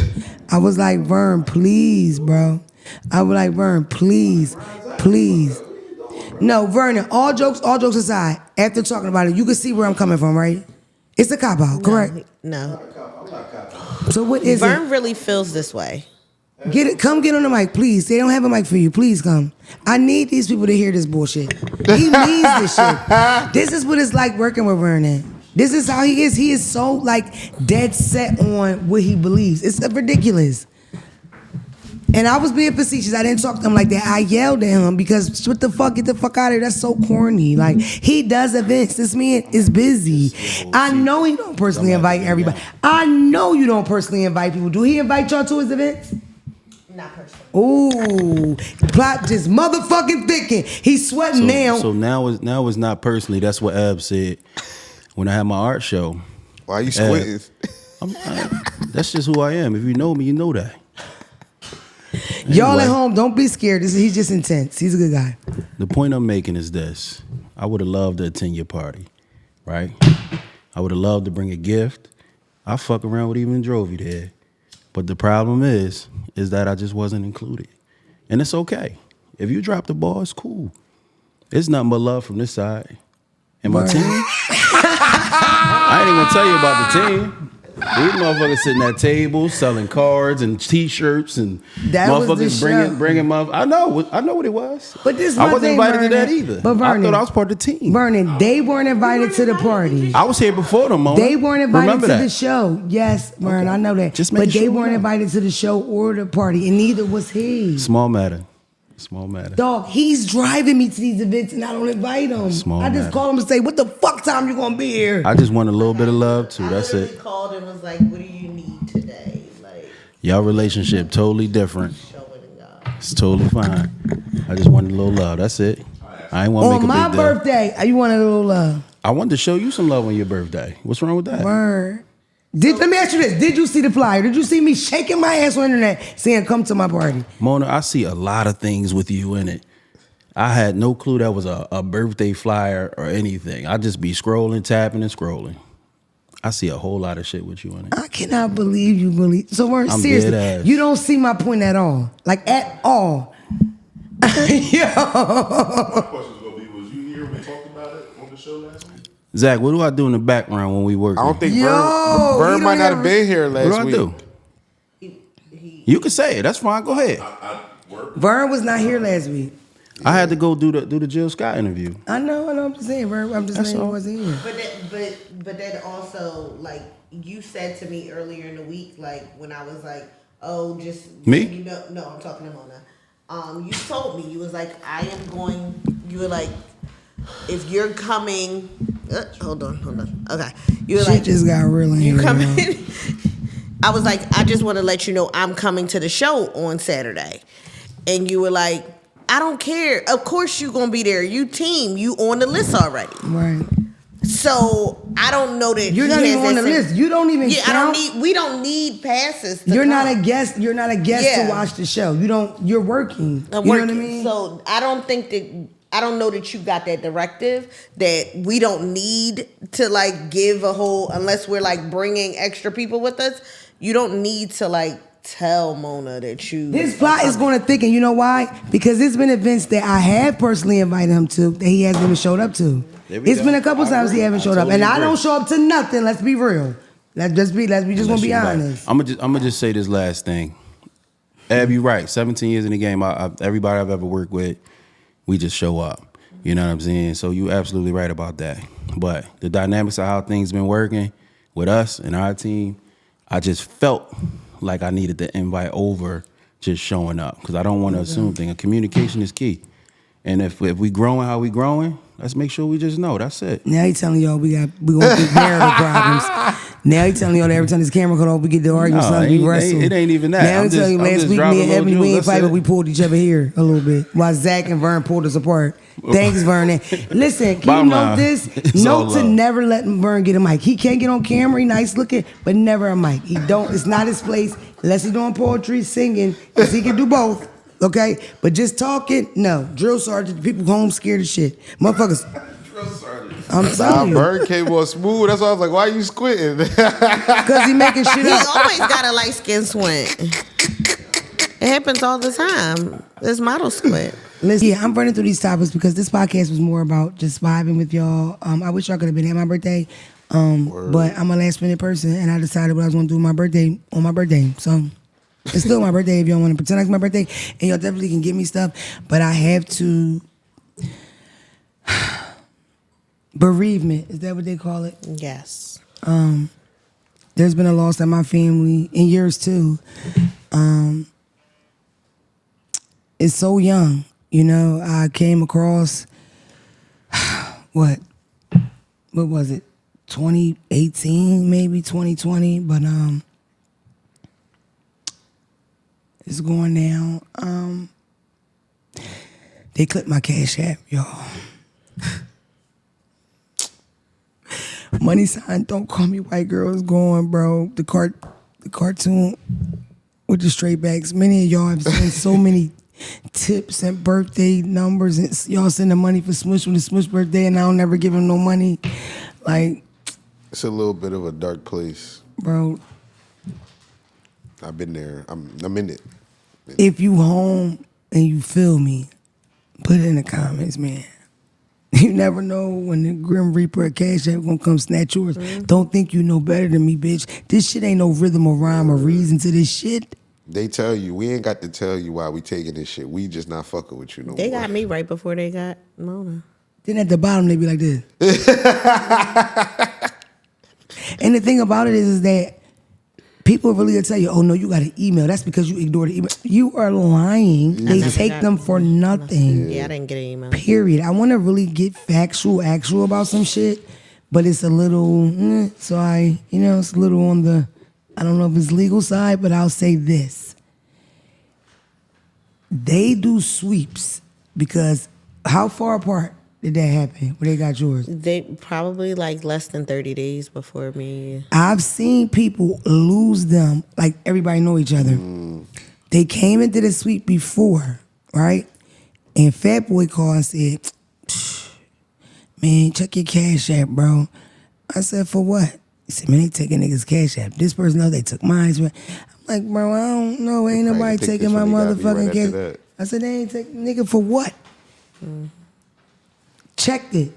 I was like, Vern, please, bro. I was like, Vern, please. No, Vernon, all jokes aside, after talking about it, you can see where I'm coming from, right? It's a cop-out, correct? No. So what is Vern really feels this way. Come get on the mic, please. They don't have a mic for you. Please come. I need these people to hear this bullshit. He needs this shit. This is what it's like working with Vernon. This is how he is. He is so, like, dead set on what he believes. It's ridiculous. And I was being facetious. I didn't talk to him like that. I yelled at him because what the fuck? Get the fuck out of here. That's so corny. Like, he does events. This man is busy. I know he don't personally invite everybody. I know you don't personally invite people. Do he invite y'all to his events? Not personally. Ooh, plot just motherfucking thicken. He's sweating now. So now it's not personally. That's what Ab said when I had my art show. Why you squinting? That's just who I am. If you know me, you know that. Y'all Anyway, at home, don't be scared. He's just intense. He's a good guy. the point I'm making is this. I would have loved to attend your party, right? I would have loved to bring a gift. I fuck around with even drove you there. But the problem is that I just wasn't included. And it's okay. If you drop the ball, it's cool. It's nothing but love from this side. And my team, I ain't even gonna tell you about the team. These motherfuckers sitting at tables selling cards and T-shirts and That was the motherfuckers show. bringing I know what it was. But this is I my wasn't thing, invited Vernon. to that either. But Vernon, I thought I was part of the team. Vernon, they weren't invited to the party. I was here before them, Mona. They weren't invited Remember to that. the show. Yes, Vern, I know that. Just but making they sure weren't you know. invited to the show or the party, and neither was he. Small matter. Dog, he's driving me to these events, and I don't invite him. Small I just matter. call him and say, "What the fuck time you gonna be here?" I just want a little bit of love too. That's I it. called and was like, "What do you need today?" Like, Y'all relationship totally different. showing God. It's totally fine. I just wanted a little love. That's it. I ain't want to On make a my big deal. birthday, you wanted a little love. I wanted to show you some love on your birthday. What's wrong with that? Word. Let me ask you this. Did you see the flyer? Did you see me shaking my ass on the internet saying come to my party? Mona, I see a lot of things with you in it. I had no clue that was a birthday flyer or anything. I just be scrolling, tapping, and scrolling. I see a whole lot of shit with you in it. I cannot believe you believe. So, Vern, I'm seriously, dead ass. you don't see my point at all. Like, at all. My question was gonna be, was you here when we talked about it on the show last week? Zach, what do I do in the background when we work? I don't think Yo, Vern he might don't not have- have been here last What do I week. do? You can say it. That's fine. Go ahead. Vern was not here last week. I had to go do the Jill Scott interview. I know. I'm just saying, Vern. I'm just That's saying he all. wasn't here. But that also, like, you said to me earlier in the week, like, when I was like, oh, just Me? you know, no, I'm talking to Mona. You told me, you was like, you were like, if you're coming, hold on. Okay. You were Shit like, just got real in you here. coming? y'all. I was like, I just want to let you know I'm coming to the show on Saturday. And you were like, I don't care. Of course you gonna be there. You team. You on the list already. Right. So I don't know that You're he not has even that on the same- list. You don't even Yeah, count. we don't need passes. To You're not a come. guest. You're not a guest Yeah. to watch the show. You're working. I'm you know what I working. mean? So I don't know that you got that directive that we don't need to like give a whole, unless we're like bringing extra people with us. You don't need to like tell Mona that you. This plot is going to thicken. You know why? Because there's been events that I have personally invited him to that he hasn't even showed up to. There we It's go. been a couple I times he agree. haven't I showed up, totally and I agree. don't show up to nothing. Let's be real. Let's just be honest. I'm gonna just say this last thing. Ab, you right. 17 years in the game. Everybody I've ever worked with, we just show up. You know what I'm saying? So you absolutely right about that. But the dynamics of how things been working with us and our team, I just felt like I needed to invite over just showing up because I don't want to assume things. Communication is key. And if we growing how we growing, let's make sure we just know. That's it. Now he telling y'all we going through marital problems. Now he telling y'all that every time this camera cut off, we get to argue No, something, we it wrestle. ain't even that. Now I'm he telling you just- I'm last just week dropping me and little Ebony, we jewels, ain't fight, that's but it. we pulled each other here a little bit. While Zach and Vern pulled us apart. Thanks, Vern. Listen, can Bottom you note line, this? it's all Note to love. never let Vern get a mic. He can't get on camera, he nice looking, but never a mic. He don't, it's not his place, unless he's doing poetry, singing, because he can do both. Okay? But just talking, no. Drill sergeant, people home scared as shit. Motherfuckers. I'm Nah, telling you. Vern came on smooth. That's why I was like, why you squinting? Because he making shit He up. always got a light skin squint. It happens all the time. This model squint. Listen, yeah, I'm running through these topics because this podcast was more about just vibing with y'all. I wish y'all could have been at my birthday, but I'm a last minute person, and I decided what I was going to do on my birthday. So it's still my birthday if y'all want to pretend like it's my birthday, and y'all definitely can give me stuff. But I have to bereavement. Is that what they call it? Yes. There's been a loss in my family in years too. It's so young, you know. I came across what was it? 2018, maybe 2020, but it's going down. They clipped my Cash App, y'all. Money sign, don't call me white girl is going, bro. The cartoon with the straight backs. Many of y'all have seen so many tips and birthday numbers, and y'all send the money for Smush when it's Smush birthday, and I don't never give him no money. Like, It's a little bit of a dark place. bro, I've been there. I'm in it. if you home and you feel me, put it in the comments, man. You never know when the Grim Reaper or Cash App gonna come snatch yours. Don't think you know better than me, bitch. This shit ain't no rhythm or rhyme or reason to this shit. They tell you, we ain't got to tell you why we taking this shit. We just not fucking with you no They more. got me right before they got Mona. Then at the bottom they be like this. And the thing about it is that people really will tell you, oh no, you got an email. That's because you ignored the email. You are lying. They never take got them for nothing. Yeah, I didn't get an email. Period. I want to really get actual about some shit, but it's a little, so it's a little on the, I don't know if it's legal side, but I'll say this. They do sweeps because how far apart did that happen? When they got yours? They probably like less than 30 days before me. I've seen people lose them. Like everybody know each other. They came into the suite before, right? And Fat Boy called and said, man, check your Cash App, bro. I said, for what? He said, man, they taking niggas' Cash App. This person knows they took mine. I'm like, bro, I don't know. Ain't nobody taking my motherfucking Cash App. I said, they ain't taking, nigga, for what? Checked it.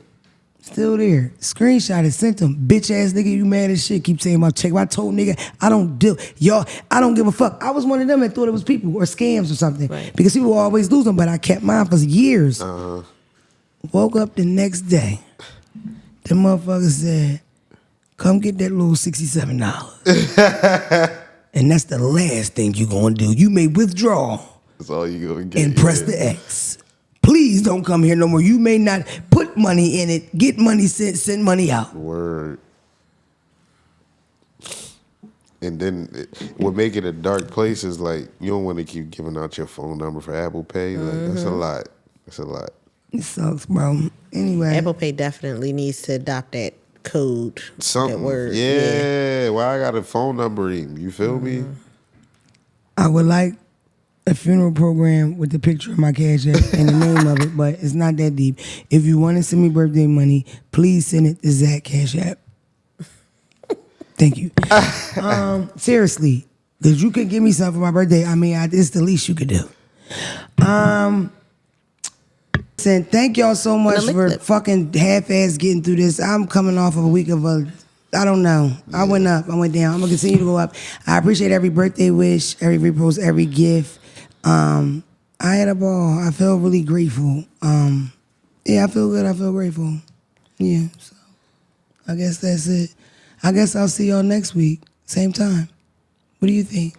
Still there. Screenshot it, sent them. Bitch ass nigga, you mad as shit. Keep saying my check. I told nigga, I don't deal. Y'all, I don't give a fuck. I was one of them that thought it was people or scams or something. Right. Because people always lose them, but I kept mine for years. Woke up the next day. The motherfucker said, come get that little $67. And that's the last thing you gonna do. You may withdraw. That's all you gonna get. And press the X. Please don't come here no more. You may not put money in it, get money sent, send money out. Word. And then what make it a dark place is like you don't want to keep giving out your phone number for Apple Pay. Like that's a lot. That's a lot. It sucks, bro. Anyway. Apple Pay definitely needs to adopt that code. Something. That word. Yeah. Why I got a phone number in? You feel me? I would like a funeral program with the picture of my Cash App and the name of it, but it's not that deep. If you want to send me birthday money, please send it to Zach Cash App. Thank you. Seriously, because you could give me something for my birthday. I mean, it's the least you could do. Saying thank y'all so much for fucking half-ass getting through this. I'm coming off of a week of I don't know. I went up, I went down. I'm gonna continue to go up. I appreciate every birthday wish, every repost, every gift. I had a ball. I feel really grateful. Yeah, I feel good. I feel grateful. Yeah, so I guess that's it. I guess I'll see y'all next week, same time. What do you think?